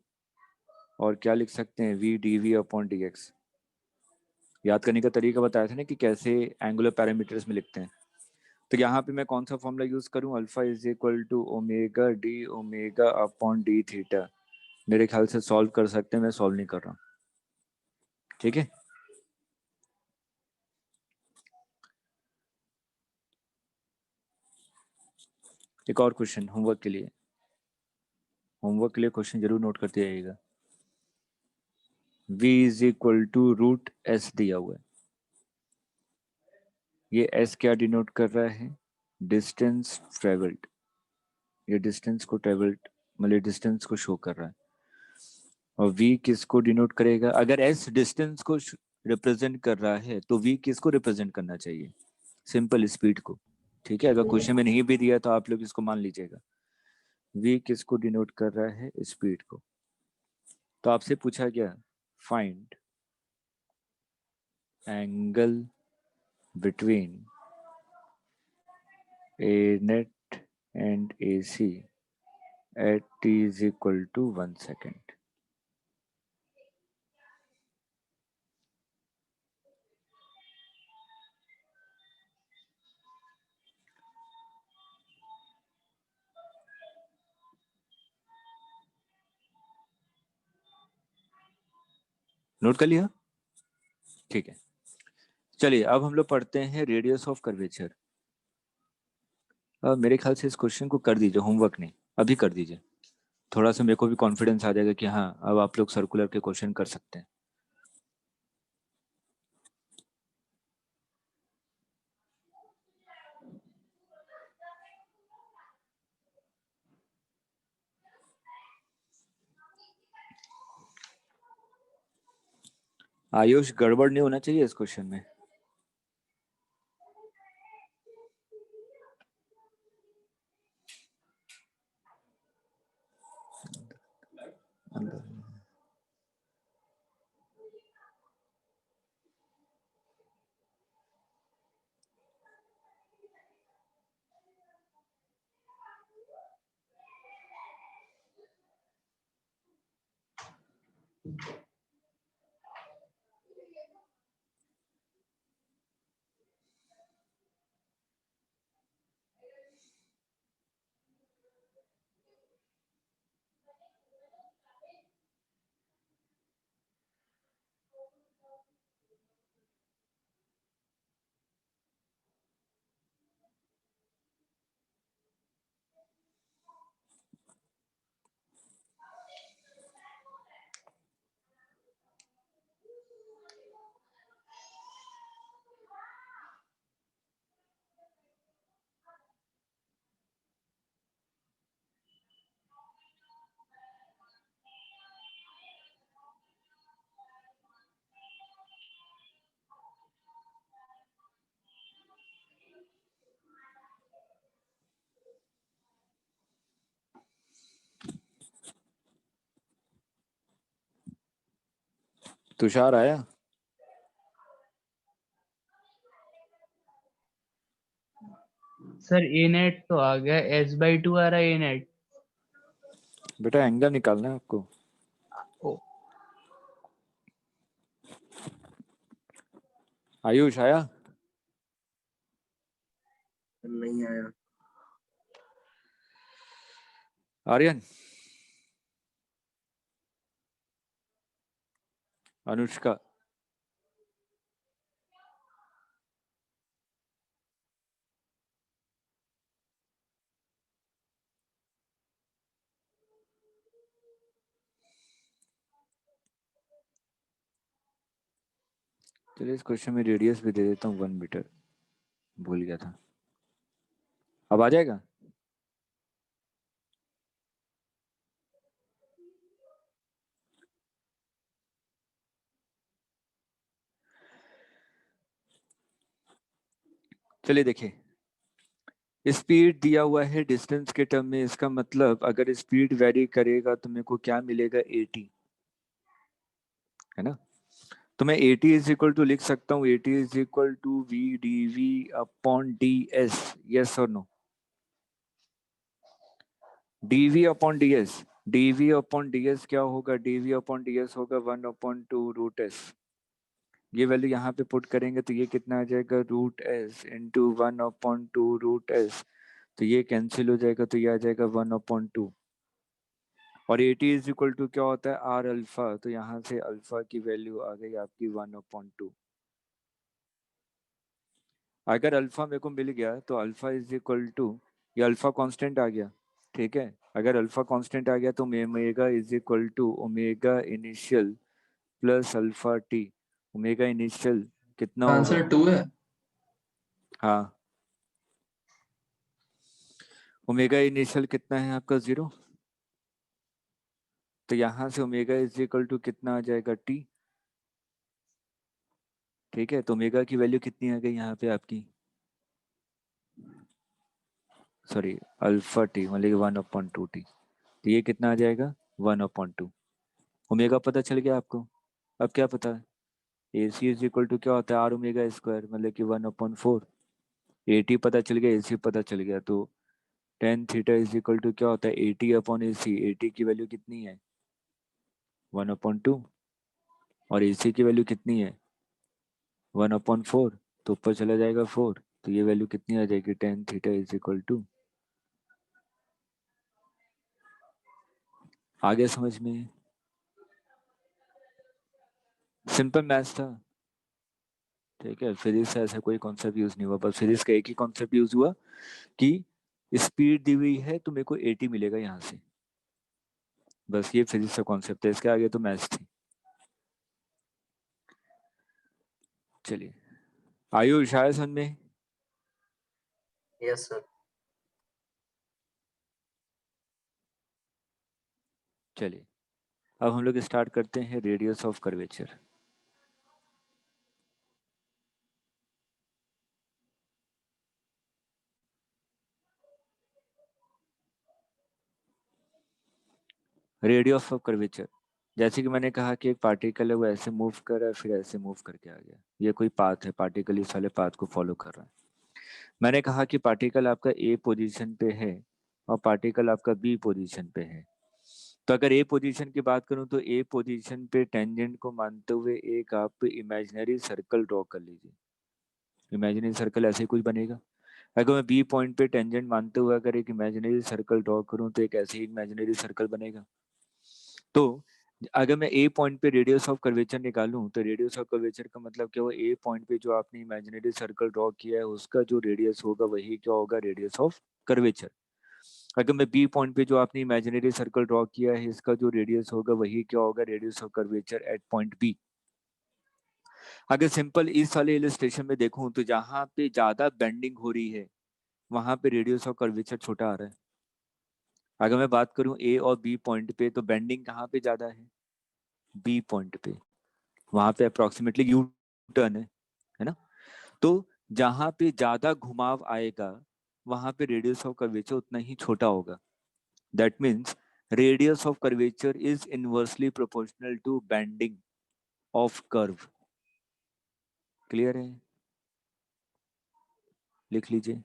Speaker 1: और क्या लिख सकते हैं, V D we upon D X. याद करने का तरीका बताया था ना कि कैसे एंगुलर पैरामीटर्स में लिखते हैं। तो यहाँ पे मैं कौन सा फॉर्मूला यूज करूँ, alpha is equal to omega D omega upon D theta. मेरे ख्याल से सॉल्व कर सकते हैं, मैं सॉल्व नहीं कर रहा हूँ, ठीक है। एक और क्वेश्चन होमवर्क के लिए, होमवर्क के लिए क्वेश्चन जरूर नोट करते जाइएगा। v is equal to root S दिया हुआ है, ये s क्या डिनोट कर रहा है, डिस्टेंस ट्रेवल्ड। ये डिस्टेंस को ट्रेवल्ड मतलब डिस्टेंस को शो कर रहा है। और v किसको डिनोट करेगा, अगर s डिस्टेंस को रिप्रेजेंट कर रहा है तो v किसको रिप्रेजेंट करना चाहिए, सिंपल स्पीड को, ठीक है। अगर क्वेश्चन में नहीं भी दिया तो आप लोग इसको मान लीजिएगा, v किसको डिनोट कर रहा है, स्पीड को। तो आपसे पूछा गया find angle between a net and AC at t is equal to 1 second। Note कर लिया? ठीक है, चलिए अब हम लोग पढ़ते हैं रेडियस ऑफ कर्वेचर। मेरे ख्याल से इस क्वेश्चन को कर दीजिए, होमवर्क नहीं, अभी कर दीजिए, थोड़ा सा मेरे को भी कॉन्फिडेंस आ जाएगा कि हाँ अब आप लोग सर्कुलर के क्वेश्चन कर सकते हैं। आयुष, गड़बड़ नहीं होना चाहिए इस क्वेश्चन में। तुषार आया?
Speaker 3: सर ए नेट तो आ गया, S/2 आ रहा है ए नेट।
Speaker 1: बेटा एंगल निकालना है आपको।
Speaker 3: ओ,
Speaker 1: आयुष आया?
Speaker 2: नहीं आया।
Speaker 1: आर्यन? अनुष्का? चलिए इस क्वेश्चन में रेडियस भी दे देता हूँ 1 मीटर, भूल गया था। अब आ जाएगा? चलिए देखिए, स्पीड दिया हुआ है डिस्टेंस के टर्म में, इसका मतलब अगर स्पीड वेरी करेगा तो मेरे को क्या मिलेगा, 80, है ना? तो मैं 80 इज इक्वल टू लिख सकता हूँ 80 is equal to v D we upon d s, yes और no? D v upon d s, d v upon d s क्या होगा, डीवी अपॉन डी एस होगा 1/2 √s। ये वैल्यू यहाँ पे पुट करेंगे तो ये कितना आ जाएगा, √s इंटू 1/2 √s। तो ये कैंसिल हो जाएगा, तो ये आ जाएगा 1/2। और 80 इज इक्वल टू क्या होता है, आर अल्फा, तो यहाँ से अल्फा की वैल्यू आ गई आपकी 1/2। अगर अल्फा मेरे को मिल गया तो अल्फा इज इक्वल टू, ये अल्फा कांस्टेंट आ गया, ठीक है? अगर अल्फा कांस्टेंट आ गया तो omega is equal to omega initial plus alpha T. Omega initial कितना होगा?
Speaker 4: आंसर 2 है।
Speaker 1: हाँ, ओमेगा इनिशियल कितना है आपका, 0। तो यहाँ से ओमेगा इज इक्वल टू कितना आ जाएगा, टी। ठीक है, तो ओमेगा की वैल्यू कितनी आ गई यहाँ पे आपकी, सॉरी अल्फा टी मतलब 1/2 टी। तो ये कितना आ जाएगा, 1/2। ओमेगा पता चल गया आपको? अब क्या पता है, A C is equal to क्या होता है, आर ओमेगा स्क्वायर मतलब कि 1/4। ए टी पता चल गया, ए सी पता चल गया, तो tan theta is equal to क्या होता है, A T upon A C. A T की वैल्यू कितनी है, 1/2। और ए सी की वैल्यू कितनी है, 1/4। तो ऊपर चला जाएगा 4, तो ये वैल्यू कितनी आ जाएगी, tan theta is equal to. आगे समझ में? सिंपल मैथ्स था, ठीक है। फिजिक्स से ऐसा कोई कॉन्सेप्ट यूज नहीं हुआ, बस फिजिक्स का एक ही कॉन्सेप्ट यूज हुआ कि स्पीड दी हुई है तो मेरे को 80 मिलेगा यहाँ से, बस ये फिजिक्स का कॉन्सेप्ट है, इसके आगे तो मैथ्स थी। चलिए, आयु शायद समझ में।
Speaker 2: Yes sir.
Speaker 1: चलिए, अब हम लोग स्टार्ट करते हैं radius of curvature. Radius of curvature, जैसे कि मैंने कहा कि एक पार्टिकल है वो ऐसे मूव कर रहा है, फिर ऐसे मूव करके आ गया, ये कोई पाथ है, पार्टिकल इस वाले पाथ को फॉलो कर रहा है। मैंने कहा कि पार्टिकल आपका ए पोजीशन पे है और पार्टिकल आपका बी पोजीशन पे है। तो अगर ए पोजीशन की बात करूं तो ए पोजीशन पे टेंजेंट को मानते हुए एक आप इमेजिनरी सर्कल ड्रॉ कर लीजिए। इमेजिनरी सर्कल ऐसे ही कुछ बनेगा। अगर मैं बी पॉइंट पे टेंजेंट मानते हुए अगर एक इमेजिनरी सर्कल ड्रॉ करूं तो एक ऐसे ही इमेजिनरी सर्कल बनेगा। तो अगर मैं ए पॉइंट पे रेडियस ऑफ कर्वेचर निकालूं तो रेडियस ऑफ कर्वेचर का मतलब क्या हुआ, ए पॉइंट पे जो आपने इमेजिनरी सर्कल ड्रॉ किया है उसका जो रेडियस होगा वही क्या होगा, रेडियस ऑफ कर्वेचर। अगर मैं बी पॉइंट पे जो आपने इमेजिनरी सर्कल ड्रॉ किया है इसका जो रेडियस होगा वही क्या होगा, radius of curvature at point B. अगर सिंपल इस वाले इलस्ट्रेशन में देखूं तो जहां पे ज्यादा बेंडिंग हो रही है वहां पे रेडियस ऑफ कर्वेचर छोटा आ रहा है। अगर मैं बात करूं ए और बी पॉइंट पे तो बेंडिंग कहाँ पे ज्यादा है, बी पॉइंट पे, वहां पे अप्रोक्सीमेटली यू टर्न है ना। तो जहां पे ज्यादा घुमाव आएगा वहां पे रेडियस ऑफ कर्वेचर उतना ही छोटा होगा। That means radius of curvature is inversely proportional to bending of curve. Clear है, लिख लीजिए।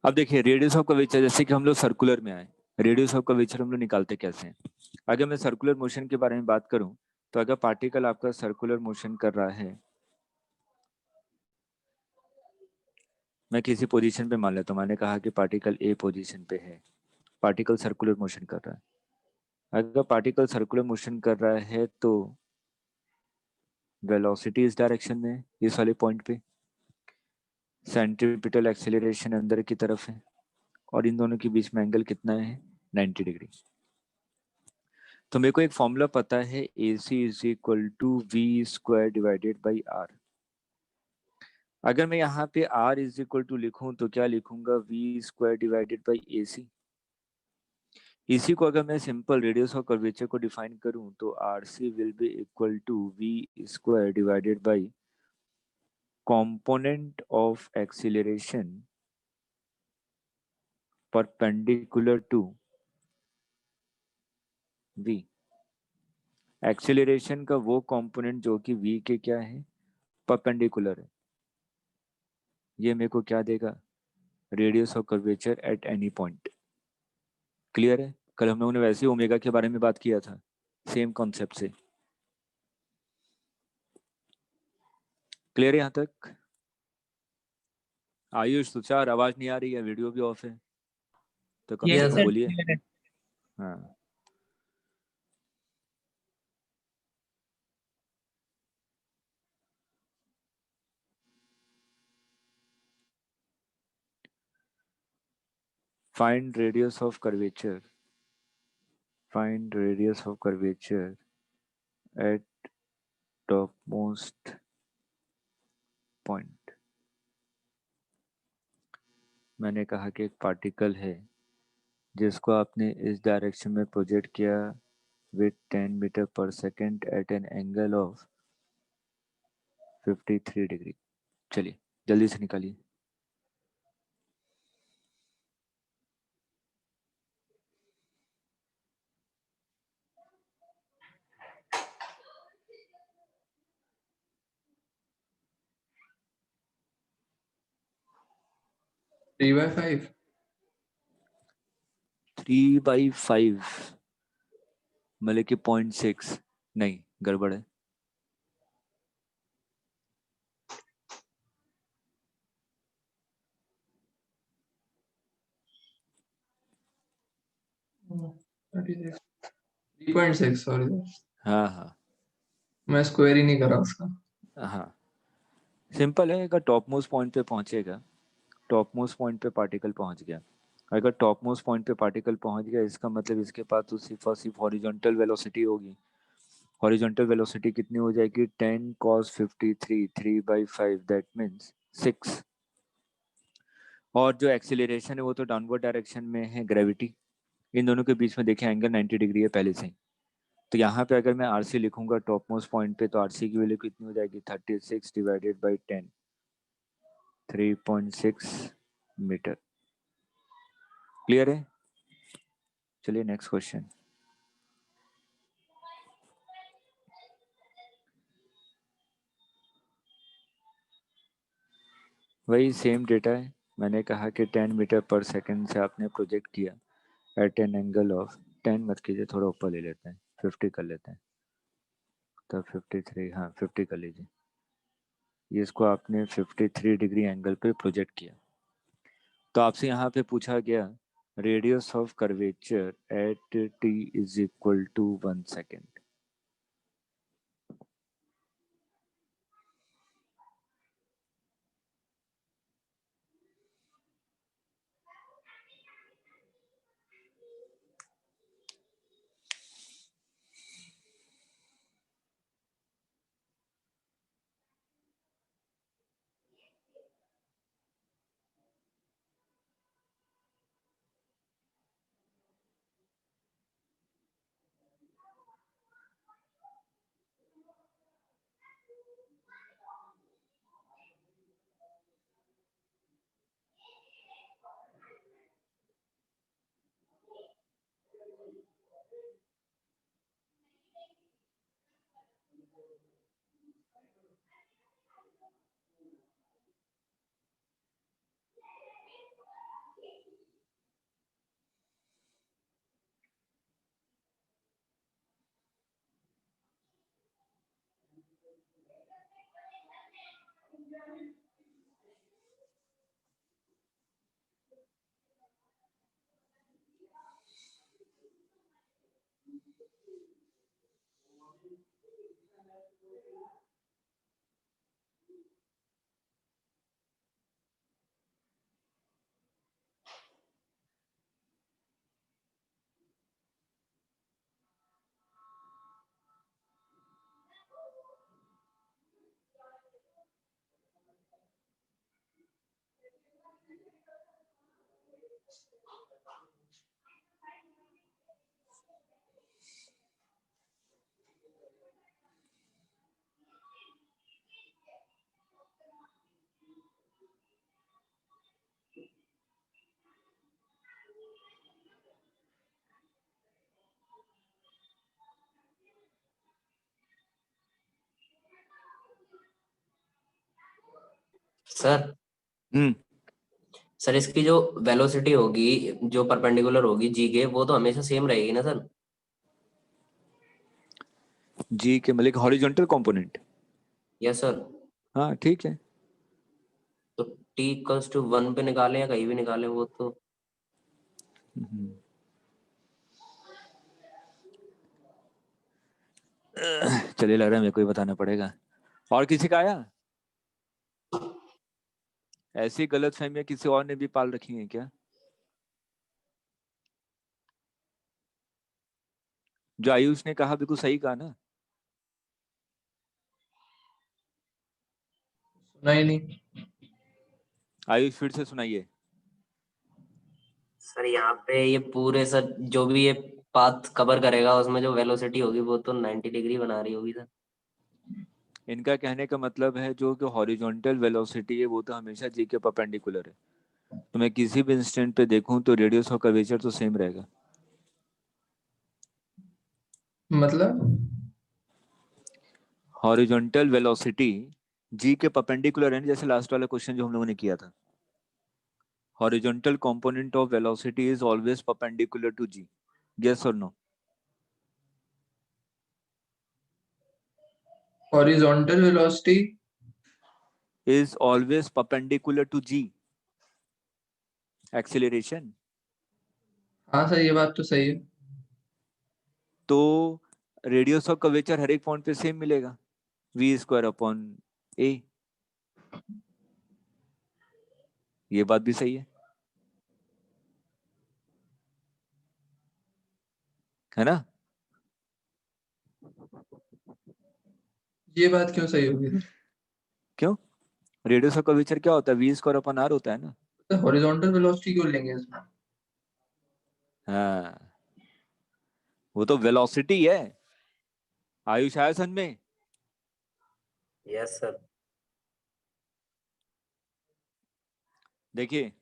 Speaker 1: अब देखिए रेडियस ऑफ कर्वेचर, जैसे कि हम लोग सर्कुलर में आए, रेडियस ऑफ कर्वेचर हम लोग निकालते कैसे हैं। अगर मैं सर्कुलर मोशन के बारे में बात करूं तो अगर पार्टिकल आपका सर्कुलर मोशन कर रहा है, मैं किसी पोजीशन पे मान लेता हूं, मैंने कहा कि पार्टिकल ए पोजीशन पे है, पार्टिकल सर्कुलर मोशन कर रहा है। अगर पार्टिकल सर्कुलर मोशन कर रहा है तो वेलोसिटी इस डायरेक्शन में है, इस वाले पॉइंट पे सेंट्रीपिटल एक्सेलरेशन अंदर की तरफ है और इन दोनों के बीच में एंगल कितना है, 90 डिग्री। तो मेरे को एक फॉर्मूला पता है, A C is equal to V square divided by R. अगर मैं यहाँ पे आर इज इक्वल टू लिखूं तो क्या लिखूंगा, V square divided by A C. इसी को अगर मैं सिंपल रेडियस ऑफ कर्वेचर को डिफाइन करूं तो R C will be equal to V square divided by component of acceleration perpendicular to v। Acceleration का वो कंपोनेंट जो कि v के क्या है, परपेंडिकुलर है। ये मेरे को क्या देगा, radius of curvature at any point. Clear है, कल हम लोगों ने वैसे ओमेगा के बारे में बात किया था, सेम कॉन्सेप्ट से। क्लियर है यहाँ तक। आयुष तुषार आवाज नहीं आ रही है, वीडियो भी ऑफ है, तो कम से
Speaker 2: Yes,
Speaker 1: कम
Speaker 2: sir.
Speaker 1: बोलिए। हाँ, find radius of curvature, find radius of curvature at topmost point। मैंने कहा कि एक पार्टिकल है जिसको आपने इस डायरेक्शन में प्रोजेक्ट किया with 10 metre per second at an angle of 53 degree. चलिए जल्दी से निकालिए।
Speaker 4: 3/5
Speaker 1: 3/5 मतलब कि 0.6 नहीं, गड़बड़ है।
Speaker 4: Oh, 3.6 सॉरी,
Speaker 1: हाँ हाँ
Speaker 4: मैं स्क्वायर ही नहीं करा उसका।
Speaker 1: हाँ, सिंपल है। अगर टॉप मोस्ट पॉइंट पे पहुंचेगा, टॉप मोस्ट पॉइंट पे पार्टिकल पहुंच गया, अगर टॉप मोस्ट पॉइंट पे पार्टिकल पहुंच गया इसका मतलब इसके पास तो सिर्फ और सिर्फ हॉरिजॉन्टल वेलोसिटी होगी। हॉरिजॉन्टल वेलोसिटी कितनी हो जाएगी? 10 cos 53, 3/5 दैट मीन्स 6। और जो एक्सीलरेशन है वो तो डाउनवर्ड डायरेक्शन में है, ग्रेविटी। इन दोनों के बीच में देखें एंगल 90 डिग्री है पहले से ही। तो यहाँ पे अगर मैं आरसी लिखूंगा टॉप मोस्ट पॉइंट पे, तो आरसी की वैल्यू कितनी हो जाएगी? 36 डिवाइडेड बाई 10, 3.6 मीटर। क्लियर है? चलिए नेक्स्ट क्वेश्चन। वही सेम डेटा है। मैंने कहा कि 10 मीटर पर सेकंड से आपने प्रोजेक्ट किया एट एन एंगल ऑफ 10 मत कीजिए, थोड़ा ऊपर ले लेते हैं, 50 कर लेते हैं, तब 53, हाँ 50 कर लीजिए। ये इसको आपने 53 डिग्री एंगल पे प्रोजेक्ट किया। तो आपसे यहाँ पे पूछा गया radius of curvature at t is equal to 1 second.
Speaker 2: Sir sir इसकी जो वेलोसिटी होगी, जो परपेंडिकुलर होगी जी के, वो तो हमेशा सेम रहेगी ना सर?
Speaker 1: जी के मतलब हॉरिजॉन्टल कंपोनेंट।
Speaker 2: Yes sir.
Speaker 1: हाँ ठीक है।
Speaker 2: तो t इक्वल्स टू 1 पे निकालें या कहीं भी निकालें, वो तो
Speaker 1: चलिए लग रहा है मेरे को ही बताना पड़ेगा। और किसी का आया? ऐसी गलत फहमियां किसी और ने भी पाल रखी हैं क्या? जो आयुष ने कहा बिल्कुल सही कहा ना?
Speaker 4: सुना ही नहीं।
Speaker 1: आयुष फिर से सुनाइए।
Speaker 2: सर यहाँ पे ये पूरे सर जो भी ये पाथ कवर करेगा उसमें जो वेलोसिटी होगी वो तो 90 डिग्री बना रही होगी सर।
Speaker 1: इनका कहने का मतलब है जो कि हॉरिजॉन्टल वेलोसिटी है वो तो हमेशा जी के परपेंडिकुलर है। तो मैं किसी भी इंस्टेंट पे देखूं तो रेडियस ऑफ कर्वेचर तो सेम रहेगा।
Speaker 4: मतलब
Speaker 1: हॉरिजॉन्टल वेलोसिटी जी के परपेंडिकुलर है, जैसे लास्ट वाला क्वेश्चन जो हम लोगों ने किया था। horizontal component of velocity is always perpendicular to g. Yes or no?
Speaker 4: Horizontal velocity
Speaker 1: Is always perpendicular to g. Acceleration.
Speaker 4: हाँ सर, ये बात तो सही है।
Speaker 1: तो रेडियस ऑफ कर्वेचर हर एक पॉइंट पे सेम मिलेगा, v स्क्वायर अपॉन a। ये बात भी सही है ना?
Speaker 4: ये बात क्यों सही होगी?
Speaker 1: क्यों? रेडियस ऑफ कर्वेचर क्या होता है? v स्क्वायर अपॉन r होता है ना।
Speaker 4: तो हॉरिजॉन्टल वेलोसिटी क्यों लेंगे इसमें?
Speaker 1: हाँ, वो तो वेलोसिटी है। आयुष आया समझ में?
Speaker 2: Yes sir.
Speaker 1: देखिए,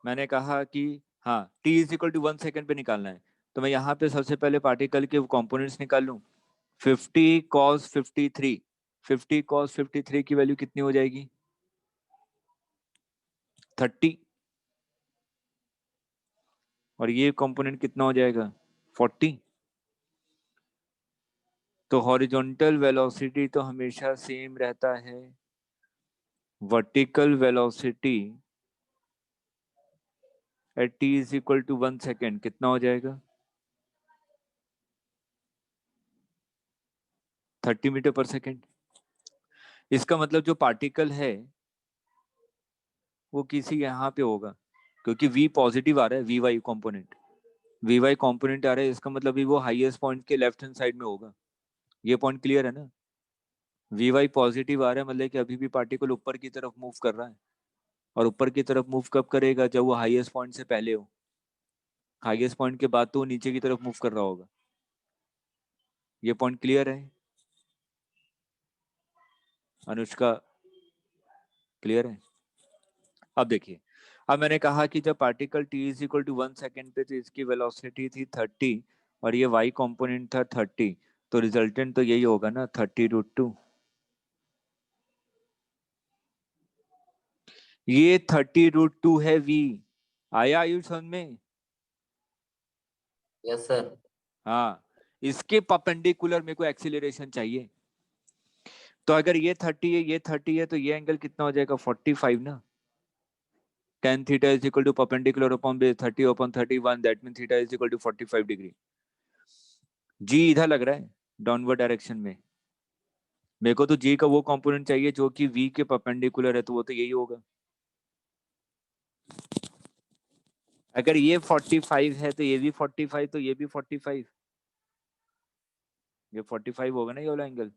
Speaker 1: मैंने कहा कि हाँ t is equal to 1 second पे निकालना है, तो मैं यहाँ पे सबसे पहले पार्टिकल के कंपोनेंट्स निकाल लूं। 50 cos 53, 50 cos 53 की वैल्यू कितनी हो जाएगी? 30। और ये कंपोनेंट कितना हो जाएगा? 40। तो हॉरिजॉन्टल वेलोसिटी तो हमेशा सेम रहता है। Vertical velocity at t is equal to 1 second कितना हो जाएगा? 30 मीटर पर सेकेंड। इसका मतलब जो पार्टिकल है वो किसी यहाँ पे होगा, क्योंकि v पॉजिटिव आ रहा है, vy कंपोनेंट आ रहा है, इसका मतलब भी वो हाईएस्ट पॉइंट के लेफ्ट हैंड साइड में होगा। ये पॉइंट क्लियर है ना? vy पॉजिटिव आ रहा है मतलब कि अभी भी पार्टिकल ऊपर की तरफ मूव कर रहा है, और ऊपर की तरफ मूव कब करेगा? जब वो हाईएस्ट पॉइंट से पहले हो। हाईएस्ट पॉइंट के बाद तो वो नीचे की तरफ मूव कर रहा होगा। ये पॉइंट क्लियर है? अनुष्का क्लियर है? अब देखिए, अब मैंने कहा कि जब particle t is equal to 1 second पे, तो इसकी वेलोसिटी थी 30 और ये y कंपोनेंट था 30, तो रिजल्टेंट तो यही होगा ना, 30√2। ये 30√2 है v। आया आयुष समझ में?
Speaker 2: Yes sir.
Speaker 1: हाँ, इसके परपेंडिकुलर मेरे को एक्सीलरेशन चाहिए। तो अगर ये 30 है, ये 30 है, तो ये एंगल कितना हो जाएगा? 45 ना। tan theta is equal to perpendicular upon base 30 upon 31, that means theta is equal to 45 degree. g इधर लग रहा है डाउनवर्ड डायरेक्शन में। मेरे को तो g का वो कंपोनेंट चाहिए जो कि v के परपेंडिकुलर है, तो वो तो यही होगा। अगर ये 45 है तो ये भी 45, तो ये भी 45, ये 45 होगा ना ये वाला एंगल।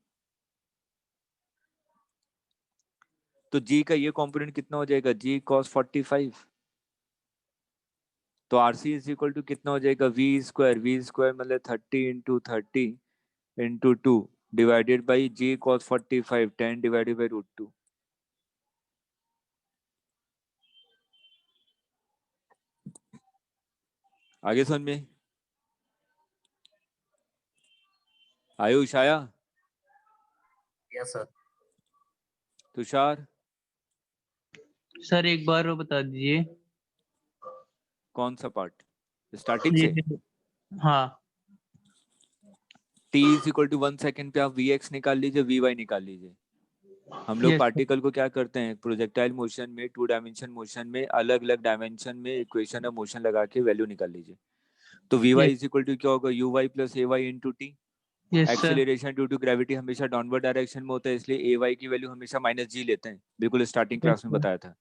Speaker 1: तो g का ये कंपोनेंट कितना हो जाएगा? g cos 45। तो RC इज इक्वल टू कितना हो जाएगा? v स्क्वायर मतलब 30 into 30 into 2 divided by g cos 45, 10 divided by √2। आगे समझ में? आयुष आया?
Speaker 2: Yes sir.
Speaker 1: तुषार
Speaker 3: सर एक बार वो बता दीजिए।
Speaker 1: कौन सा पार्ट? स्टार्टिंग से।
Speaker 3: हाँ
Speaker 1: t is equal to 1 second पे आप vx निकाल लीजिए, vy निकाल लीजिए। हम लोग
Speaker 3: Yes,
Speaker 1: पार्टिकल को क्या करते हैं? प्रोजेक्टाइल मोशन में, 2 डायमेंशन मोशन में, अलग अलग डायमेंशन में इक्वेशन ऑफ मोशन लगा के वैल्यू निकाल लीजिए। तो vy
Speaker 3: Yes.
Speaker 1: Is equal to क्या होगा? uy plus ay into T.
Speaker 3: yes sir.
Speaker 1: Acceleration due to gravity हमेशा डाउनवर्ड डायरेक्शन में होता है, इसलिए ay की वैल्यू हमेशा माइनस जी लेते हैं, बिल्कुल स्टार्टिंग
Speaker 3: Yes,
Speaker 1: क्लास में
Speaker 3: sir.
Speaker 1: बताया था।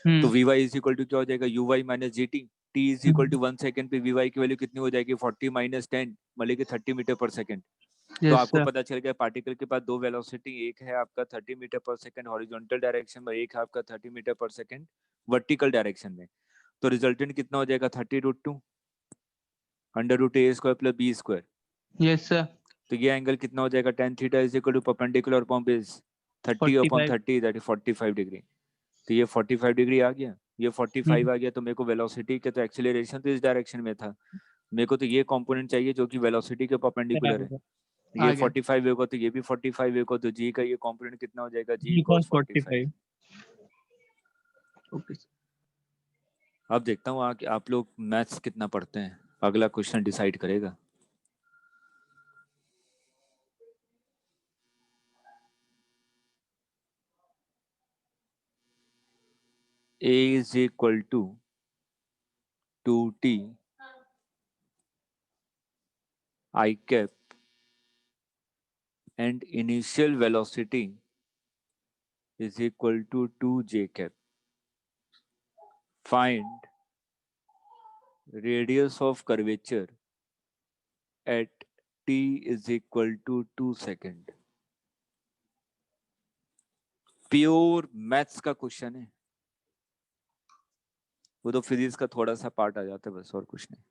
Speaker 1: तो
Speaker 3: hmm
Speaker 1: vy is equal to क्या हो जाएगा? uy minus G T. t is equal to 1 second पे vy की वैल्यू कितनी हो जाएगी? 40 माइनस 10 मतलब कि 30 मीटर पर सेकेंड। तो
Speaker 3: yes
Speaker 1: आपको
Speaker 3: sir.
Speaker 1: पता चल गया पार्टिकल के पास दो वेलोसिटी, एक है आपका 30 metre per second horizontal direction में, एक है आपका 30 metre per second vertical direction में। तो रिजल्टेंट कितना हो जाएगा? 30√2 under root A square plus B square.
Speaker 3: yes sir.
Speaker 1: तो ये एंगल कितना हो जाएगा? tan theta is equal to perpendicular upon base 30 upon
Speaker 3: 45.
Speaker 1: 30 that is 45 degree. तो ये 45 डिग्री आ गया, ये 45 आ गया। तो मेरे को वेलोसिटी के, तो एक्सीलरेशन तो इस डायरेक्शन में था, मेरे को तो ये कंपोनेंट चाहिए जो कि वेलोसिटी के परपेंडिकुलर है।
Speaker 3: आ
Speaker 1: ये
Speaker 3: गया
Speaker 1: 45 होगा तो ये भी 45 होगा, तो जी का ये कंपोनेंट कितना हो जाएगा? जी
Speaker 3: G
Speaker 1: cos
Speaker 3: cos
Speaker 1: 45।
Speaker 3: 45. Okay.
Speaker 1: अब देखता हूँ आप लोग मैथ्स कितना पढ़ते हैं, अगला क्वेश्चन डिसाइड करेगा। A is equal to 2t I cap and initial velocity is equal to 2j cap. Find radius of curvature at t is equal to 2 second. Pure maths का क्वेश्चन है, वो तो physics का थोड़ा सा part आ जाता है बस, और कुछ नहीं।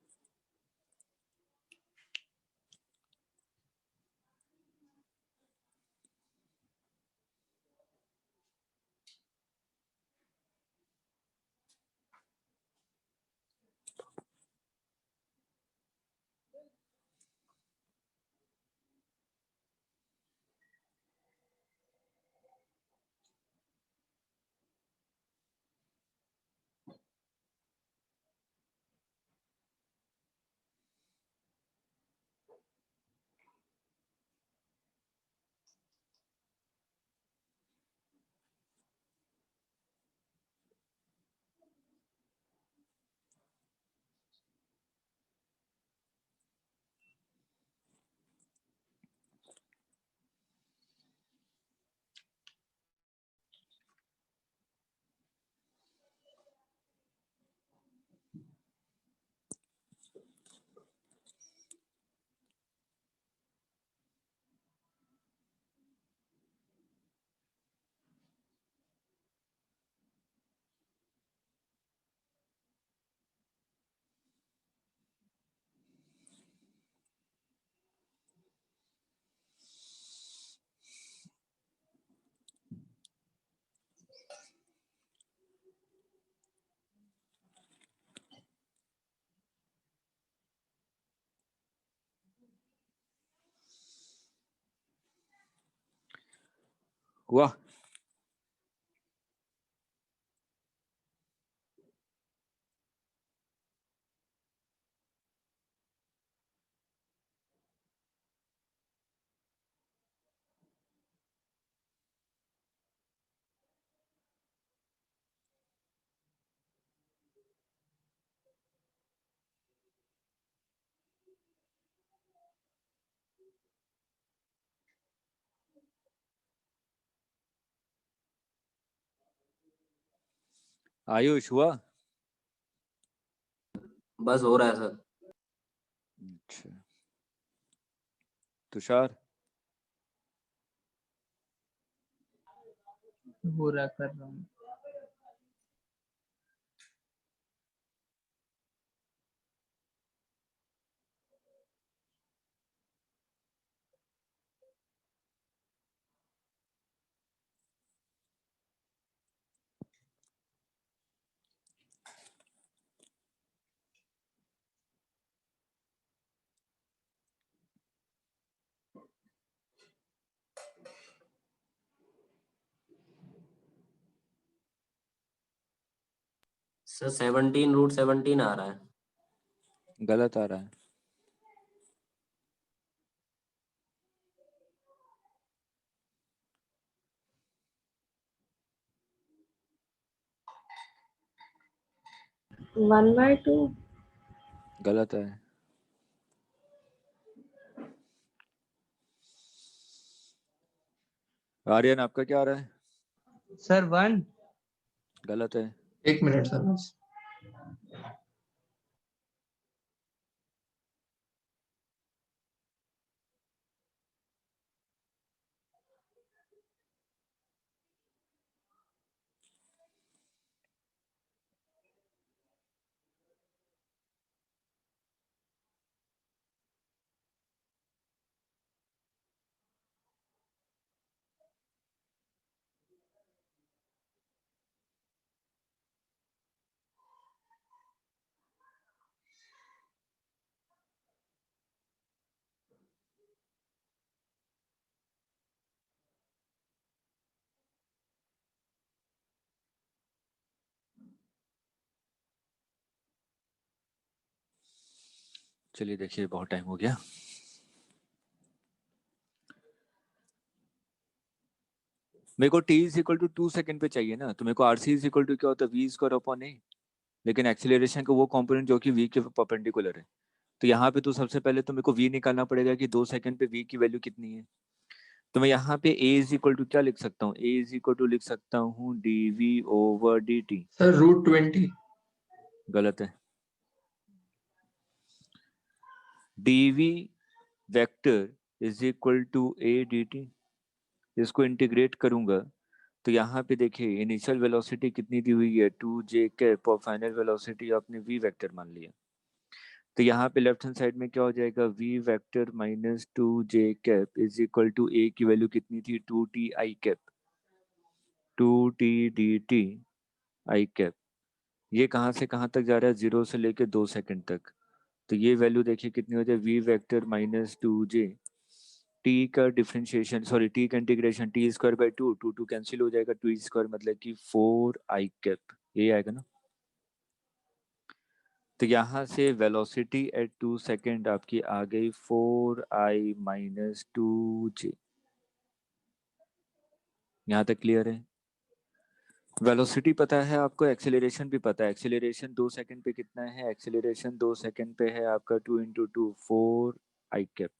Speaker 1: वाह, आयुष हुआ?
Speaker 2: बस हो रहा है सर।
Speaker 1: अच्छा, तुषार?
Speaker 3: पूरा कर रहा हूँ।
Speaker 2: सर 17√17 आ रहा है।
Speaker 1: गलत आ रहा है।
Speaker 5: One by two.
Speaker 1: गलत है। आर्यन आपका क्या आ रहा है?
Speaker 3: सर 1।
Speaker 1: गलत है।
Speaker 4: 1 मिनट सर बस।
Speaker 1: चलिए देखिए बहुत टाइम हो गया। मेरे को t is equal to 2 second पे चाहिए ना, तो मेरे को rc इज इक्वल टू क्या होता है, v स्क्वायर अपॉन a। लेकिन एक्सीलरेशन का वो कंपोनेंट जो कि v के परपेंडिकुलर है, तो यहाँ पे तो सबसे पहले तो मेरे को v निकालना पड़ेगा कि 2 सेकंड पे v की वैल्यू कितनी है। तो मैं यहाँ पे a इज इक्वल टू क्या लिख सकता हूँ, a इज इक्वल टू लिख सकता हूँ dv ओवर dt।
Speaker 4: सर √20।
Speaker 1: गलत है। dv vector is equal to a dt। इसको इंटीग्रेट करूंगा तो यहाँ पे देखिए इनिशियल वेलोसिटी कितनी दी हुई है 2j कैप और फाइनल वेलोसिटी आपने v वेक्टर मान लिया। तो यहाँ पे लेफ्ट हैंड साइड में क्या हो जाएगा, v vector minus 2j cap is equal to a की वैल्यू कितनी थी 2t i cap, 2t dt i cap. ये कहाँ से कहाँ तक जा रहा है, 0 से लेके 2 सेकंड तक। तो ये वैल्यू देखिए कितनी हो जाए, v vector minus 2j, t का डिफरेंशिएशन सॉरी t का integration t square by 2, 2 cancel हो जाएगा, 2 स्क्वायर मतलब कि 4i कैप, ये आएगा ना। तो यहाँ से वेलोसिटी एट 2 सेकेंड आपकी आ गई 4i माइनस 2j। यहाँ तक क्लियर है। वेलोसिटी पता है आपको, एक्सेलरेशन भी पता है। एक्सेलरेशन 2 सेकंड पे कितना है, एक्सेलरेशन 2 सेकंड पे है आपका 2 इंटू 2 4i कैप।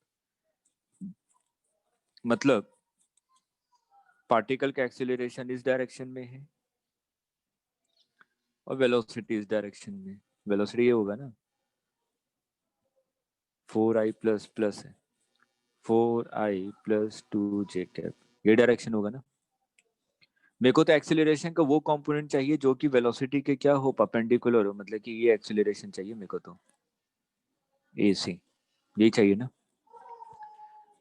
Speaker 1: मतलब पार्टिकल का एक्सेलरेशन इस डायरेक्शन में है और वेलोसिटी इस डायरेक्शन में। वेलोसिटी ये होगा ना 4i प्लस प्लस है 4i प्लस 2j कैप, ये डायरेक्शन होगा ना। मेरे को तो एक्सेलरेशन का वो कंपोनेंट चाहिए जो कि वेलोसिटी के क्या हो, परपेंडिकुलर हो, मतलब कि ये एक्सेलरेशन चाहिए मेरे को, तो AC यही चाहिए ना।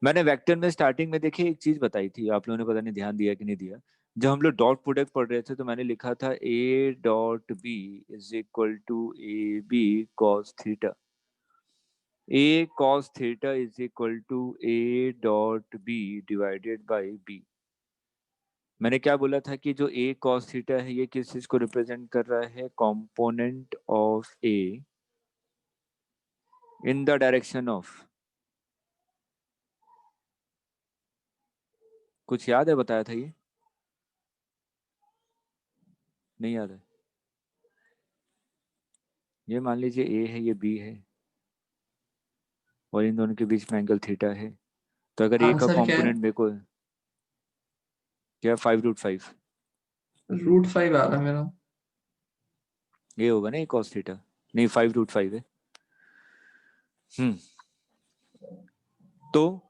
Speaker 1: मैंने वेक्टर में स्टार्टिंग में देखिए एक चीज बताई थी, आप लोगों ने पता नहीं ध्यान दिया कि नहीं दिया। जब हम लोग डॉट प्रोडक्ट पढ़ रहे थे तो मैंने लिखा था A dot B is equal to AB cos theta. A cos theta is equal to A dot B divided by B। मैंने क्या बोला था कि जो A cos थीटा है ये किस चीज को रिप्रेजेंट कर रहा है, component of A in the direction of, कुछ याद है बताया था ये, नहीं याद है। ये मान लीजिए A है, ये B है और इन दोनों के बीच में एंगल थीटा है। तो अगर A का
Speaker 4: आंसर क्या है?
Speaker 1: कंपोनेंट मेरे को क्या 5√5
Speaker 4: √5 आ रहा है मेरा।
Speaker 1: ये होगा ना, ये cos थीटा, नहीं 5√5 है। तो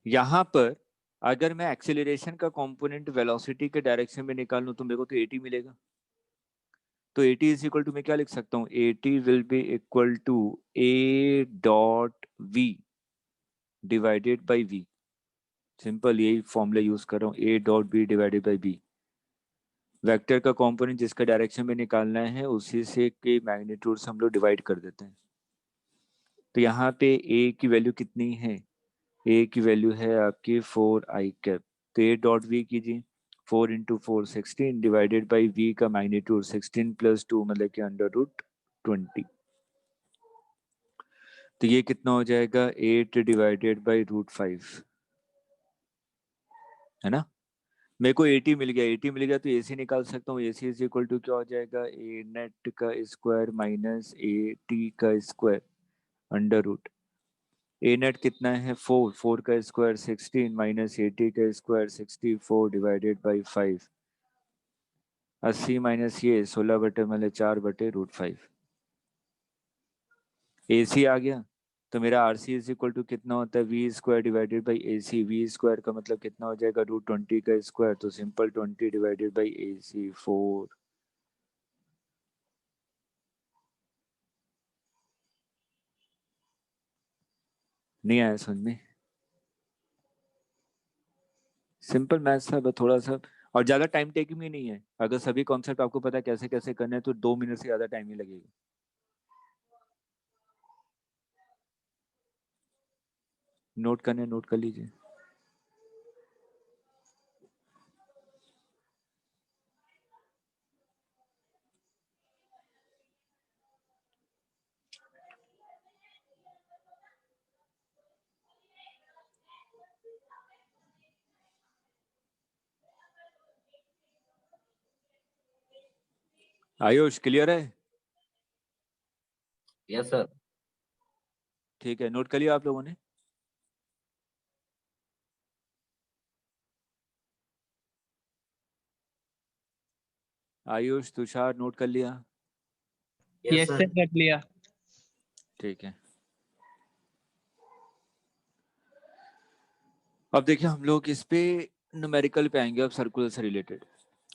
Speaker 1: यहाँ पर अगर मैं एक्सेलरेशन का कंपोनेंट वेलोसिटी के डायरेक्शन में निकालूं तो मेरे को तो 80 मिलेगा। तो 80 इज इक्वल टू मैं क्या लिख सकता हूँ, 80 will be equal to A dot V divided by V। Simple यही फॉर्मूला यूज कर रहा हूँ, A dot B divided by B। Vector का कंपोनेंट जिसका डायरेक्शन में निकालना है उसी से के मैग्नीट्यूड से हम लोग डिवाइड कर देते हैं। तो यहाँ पे A की वैल्यू कितनी है, A की वैल्यू है आपकी 4i कैप। तो A डॉट V कीजिए, 4 इंटू 4 16 डिवाइडेड बाई V का मैग्नीट्यूड 16 प्लस 2 मतलब कि √20। तो ये कितना हो जाएगा 8 डिवाइडेड बाई √5, है ना। मेरे को 80 मिल गया, 80 मिल गया तो AC निकाल सकता हूँ। AC इज इक्वल टू क्या हो जाएगा, A नेट का स्क्वायर माइनस AT का square under root. A net कितना है 4, 4 का स्क्वायर 16 माइनस AT का स्क्वायर 64 डिवाइडेड बाई 5। 80 माइनस ये 16 बटे मतलब 4 बटे √5। AC आ गया। तो मेरा RC इज इक्वल टू कितना होता है, V square divided by AC। V square का मतलब कितना हो जाएगा √20 का स्क्वायर, तो सिंपल 20 डिवाइडेड बाई AC 4। नहीं आया समझ में, सिंपल मैथ्स है बस थोड़ा सा, और ज्यादा टाइम टेकिंग भी नहीं है। अगर सभी कॉन्सेप्ट आपको पता है कैसे कैसे करने हैं तो 2 मिनट से ज्यादा टाइम ही लगेगा। नोट करने नोट कर लीजिए। आयुष क्लियर है?
Speaker 2: Yes sir.
Speaker 1: ठीक है, नोट कर लिया आप लोगों ने? आयुष, तुषार, नोट कर लिया?
Speaker 3: यस सर, कर लिया।
Speaker 1: ठीक है। अब देखिए हम लोग इस पे न्यूमेरिकल पे आएंगे, अब सर्कुलर से रिलेटेड।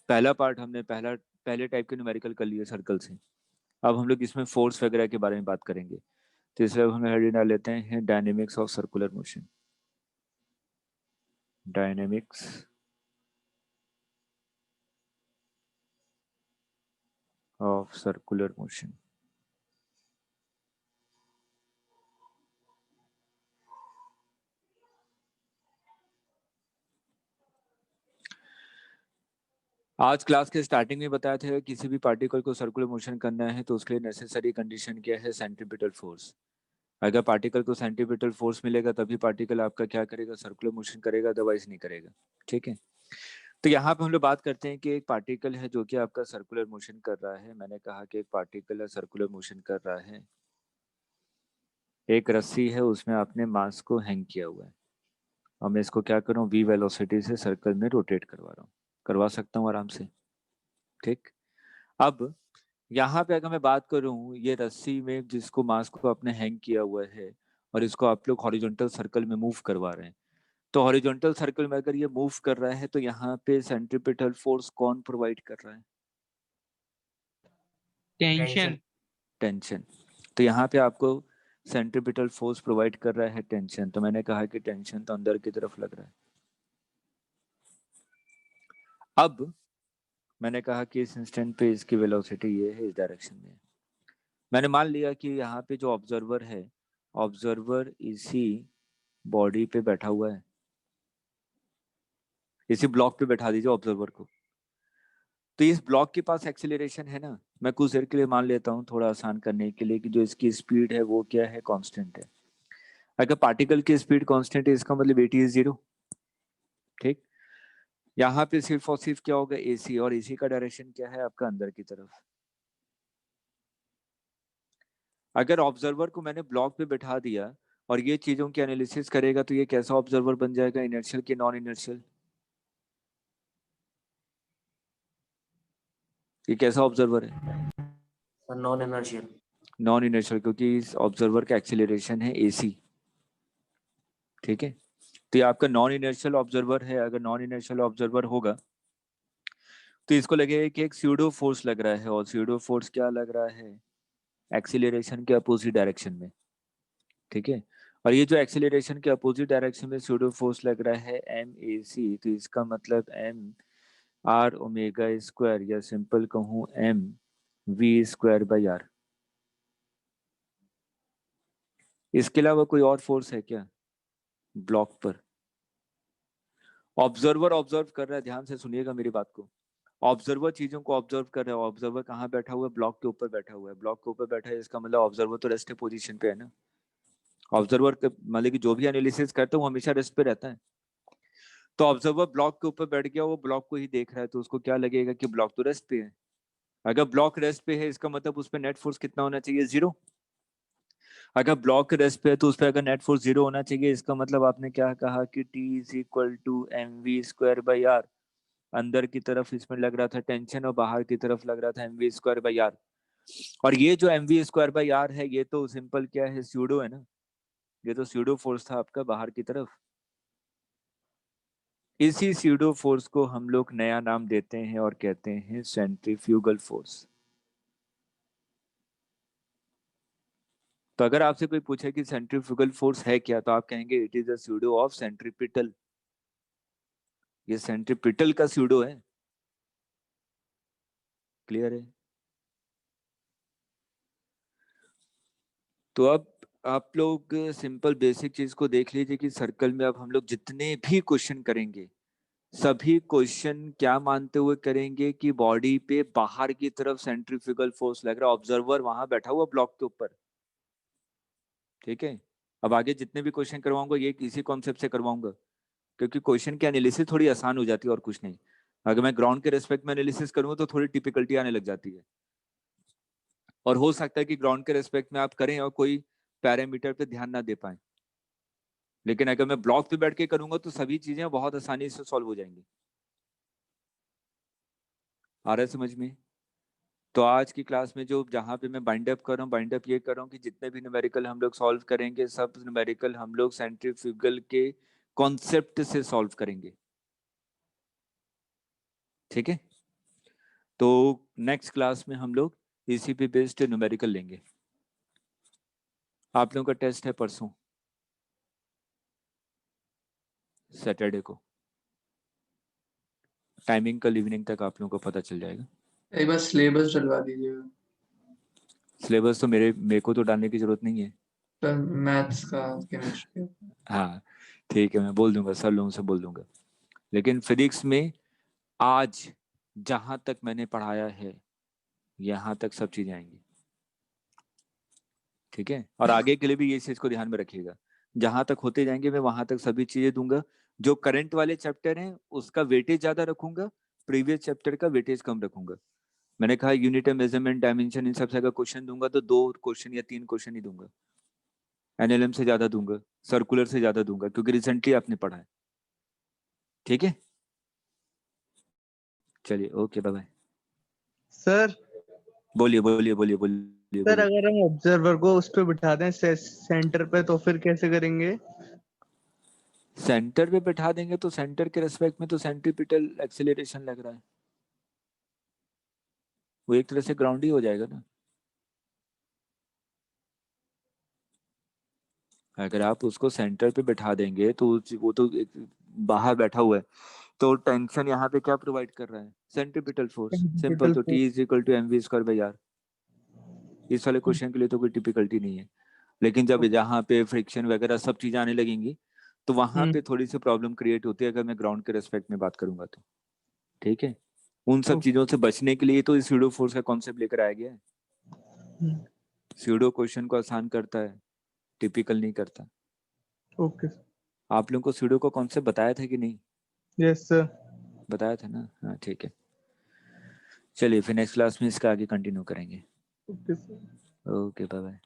Speaker 1: पहला पार्ट हमने पहले टाइप के न्यूमेरिकल कर लिए सर्कल से। अब हम लोग इसमें फोर्स वगैरह के बारे में बात करेंगे। तो इसलिए अब हम हेडिंग डाल लेते हैं dynamics of circular motion. Dynamics of circular motion. आज क्लास के स्टार्टिंग में बताया था किसी भी पार्टिकल को सर्कुलर मोशन करना है तो उसके लिए नेसेसरी कंडीशन क्या है? Centripetal force. अगर पार्टिकल को सेंट्रीपिटल फोर्स मिलेगा तभी पार्टिकल आपका क्या करेगा? सर्कुलर मोशन करेगा, अदरवाइज नहीं करेगा। ठीक है, तो यहाँ पे हम लोग बात करते हैं कि एक पार्टिकल है जो कि आपका सर्कुलर मोशन कर रहा है। मैंने कहा कि एक पार्टिकल है सर्कुलर मोशन कर रहा है। एक रस्सी है, उसमें आपने मास को हैंग किया हुआ है और मैं इसको क्या करूँ? v वेलोसिटी से सर्कल में रोटेट करवा रहा हूँ, करवा सकता हूँ आराम से। ठीक, अब यहाँ पे अगर मैं बात करूँ ये रस्सी में जिसको मास को आपने हैंग किया हुआ है और इसको आप लोग हॉरिजॉन्टल सर्कल में मूव करवा रहे हैं, तो हॉरिजॉन्टल सर्कल में अगर ये मूव कर रहा है तो यहाँ पे सेंट्रीपिटल फोर्स कौन प्रोवाइड कर रहा है?
Speaker 3: टेंशन।
Speaker 1: टेंशन। तो यहाँ पे आपको सेंट्रीपिटल फोर्स प्रोवाइड कर रहा है टेंशन। तो मैंने कहा कि टेंशन तो अंदर की तरफ लग रहा है। अब मैंने कहा कि इस इंस्टेंट पे इसकी वेलोसिटी ये है, इस डायरेक्शन में। मैंने मान लिया कि यहाँ पे जो ऑब्जर्वर है, ऑब्जर्वर इसी बॉडी पे बैठा हुआ है, इसी ब्लॉक पे बैठा दीजिए ऑब्जर्वर को। तो इस ब्लॉक के पास एक्सेलरेशन है ना, मैं कुछ देर के लिए मान लेता हूँ थोड़ा आसान करने के लिए कि जो इसकी स्पीड है वो क्या है? कांस्टेंट है। अगर पार्टिकल की स्पीड कांस्टेंट है इसका मतलब वेट इज 0। ठीक, यहाँ पे सिर्फ और सिर्फ क्या होगा? एसी, और एसी का डायरेक्शन क्या है? आपका अंदर की तरफ। अगर ऑब्जर्वर को मैंने ब्लॉक पे बैठा दिया और ये चीजों की एनालिसिस करेगा तो ये कैसा ऑब्जर्वर बन जाएगा? इनर्शियल कि नॉन इनर्शियल? ये कैसा ऑब्जर्वर है?
Speaker 2: Non inertial.
Speaker 1: नॉन इनर्शियल, क्योंकि इस ऑब्जर्वर का एक्सीलरेशन है एसी। ठीक है, तो ये आपका नॉन इनर्शियल ऑब्जर्वर है। अगर नॉन इनर्शियल ऑब्जर्वर होगा तो इसको लगेगा कि एक स्यूडो फोर्स लग रहा है, और स्यूडो फोर्स क्या लग रहा है? एक्सीलरेशन के अपोजिट डायरेक्शन में। ठीक है, और ये जो एक्सीलरेशन के अपोजिट डायरेक्शन में स्यूडो फोर्स लग रहा है एम ए सी, तो इसका मतलब एम आर ओमेगा स्क्वायर, या सिंपल कहूँ M V square by R. इसके अलावा कोई और फोर्स है क्या ब्लॉक पर? ऑब्जर्वर ऑब्जर्व कर रहा है, ध्यान से सुनिएगा मेरी बात को। ऑब्जर्वर चीजों को ऑब्जर्व कर रहा है। ऑब्जर्वर कहाँ बैठा हुआ है? ब्लॉक के ऊपर बैठा हुआ है। ब्लॉक के ऊपर बैठा है, इसका मतलब ऑब्जर्वर तो रेस्ट पोजीशन पे है ना। ऑब्जर्वर के मतलब कि जो भी एनालिसिस करता है वो हमेशा रेस्ट पे रहता है। तो ऑब्जर्वर ब्लॉक के ऊपर बैठ गया, वो ब्लॉक को ही देख रहा है, तो उसको क्या लगेगा कि ब्लॉक तो रेस्ट पे है। अगर ब्लॉक रेस्ट पे है इसका मतलब उस पर नेट फोर्स कितना होना चाहिए? 0। अगर ब्लॉक रेस्ट पे है तो उस पर अगर नेट फोर्स 0 होना चाहिए, इसका मतलब आपने क्या कहा कि T is equal to M V square by R. अंदर की तरफ इसमें लग रहा था टेंशन और बाहर की तरफ लग रहा था M V square by R. और ये जो M V square by R है ये तो सिंपल क्या है? स्यूडो है ना। ये तो स्यूडो फोर्स था आपका बाहर की तरफ। इसी स्यूडो फोर्स को हम लोग नया नाम देते हैं और कहते हैं सेंट्रीफ्यूगल फोर्स। तो अगर आपसे कोई पूछे कि सेंट्रीफ्यूगल फोर्स है क्या, तो आप कहेंगे it is a pseudo of centripetal. ये सेंट्रीपिटल का स्यूडो है। क्लियर है? तो अब आप लोग सिंपल बेसिक चीज को देख लीजिए कि सर्कल में अब हम लोग जितने भी क्वेश्चन करेंगे सभी क्वेश्चन क्या मानते हुए करेंगे कि बॉडी पे बाहर की तरफ सेंट्रीफ्यूगल फोर्स लग रहा है, ऑब्जर्वर वहां बैठा हुआ ब्लॉक के ऊपर। ठीक है, अब आगे जितने भी क्वेश्चन करवाऊंगा ये इसी कॉन्सेप्ट से करवाऊंगा, क्योंकि क्वेश्चन की एनालिसिस थोड़ी आसान हो जाती है और कुछ नहीं। अगर मैं ग्राउंड के रेस्पेक्ट में एनालिसिस करूंगा तो थोड़ी टिपिकलिटी आने लग जाती है। और हो सकता है कि ग्राउंड के रेस्पेक्ट में आप करें और कोई पैरामीटर पे ध्यान ना दे पाए, लेकिन अगर मैं ब्लॉक पे बैठ के करूंगा तो सभी चीजें बहुत आसानी से सॉल्व हो जाएंगी। आ रहा है समझ में? तो आज की क्लास में जो जहाँ पे मैं बाइंड अप कर रहा हूँ, बाइंड अप ये कर रहा हूँ कि जितने भी न्यूमेरिकल हम लोग सॉल्व करेंगे सब न्यूमेरिकल हम लोग सेंट्रीफ्यूगल के कॉन्सेप्ट से सॉल्व करेंगे। ठीक है, तो नेक्स्ट क्लास में हम लोग इसी पे बेस्ड न्यूमेरिकल लेंगे। आप लोगों का टेस्ट है परसों सैटरडे को, टाइमिंग कल इवनिंग तक आप लोगों को पता चल जाएगा।
Speaker 4: एक बार सिलेबस डलवा दीजिएगा
Speaker 1: सिलेबस तो मेरे को तो डालने की जरूरत नहीं है।
Speaker 4: सर, मैथ्स का, केमिस्ट्री का।
Speaker 1: हाँ ठीक है, मैं बोल दूंगा, सर लोगों से बोल दूंगा। लेकिन फिजिक्स में आज जहां तक मैंने पढ़ाया है यहाँ तक सब चीजें आएंगी। ठीक है, और आगे के लिए भी ये चीज को ध्यान में रखिएगा, जहां तक होते जाएंगे मैं वहां तक सभी चीजें दूंगा। जो करंट वाले चैप्टर हैं उसका वेटेज ज्यादा रखूंगा, प्रीवियस चैप्टर का वेटेज कम रखूंगा। मैंने कहा यूनिट मेजरमेंट, डायमेंशन, इन सब से अगर क्वेश्चन दूंगा तो 2 क्वेश्चन या 3 क्वेश्चन ही दूंगा। एनएलएम से ज्यादा दूंगा, सर्कुलर से ज्यादा दूंगा, क्योंकि रिसेंटली आपने पढ़ा है। ठीक है, चलिए ओके, बाय बाय।
Speaker 3: सर
Speaker 1: बोलिए बोलिए बोलिए बोलिए
Speaker 3: सर
Speaker 1: बोलिए।
Speaker 3: अगर हम ऑब्जर्वर को उस पे बिठा दें सेंटर पे तो फिर कैसे करेंगे?
Speaker 1: सेंटर पे बैठा देंगे तो सेंटर के रेस्पेक्ट में तो सेंट्रीपिटल एक्सेलरेशन लग रहा है, वो एक तरह से ग्राउंड ही हो जाएगा ना। अगर आप उसको सेंटर पे बैठा देंगे तो वो तो बाहर बैठा हुआ है, तो टेंशन यहाँ पे क्या प्रोवाइड कर रहा है? Centripetal force. सिंपल, तो T is equal to mv²/r। इस वाले क्वेश्चन के लिए तो कोई टिपिकलिटी नहीं है, लेकिन जब यहाँ पे फ्रिक्शन वगैरह सब चीजें आने लगेंगी तो वहां पे थोड़ी सी प्रॉब्लम क्रिएट होती है, अगर मैं ग्राउंड के रेस्पेक्ट में बात करूंगा तो। ठीक है, उन सब चीजों से बचने के लिए तो स्यूडो फोर्स का कॉन्सेप्ट लेकर आया गया है। स्यूडो क्वेश्चन को आसान करता है, टिपिकल नहीं करता।
Speaker 3: ओके।
Speaker 1: आप लोगों को स्यूडो का कॉन्सेप्ट बताया था कि नहीं?
Speaker 3: Yes sir.
Speaker 1: बताया था ना? हाँ ठीक है, चलिए फिर नेक्स्ट क्लास में इसका आगे कंटिन्यू करेंगे।
Speaker 3: Okay sir.
Speaker 1: Okay bye bye.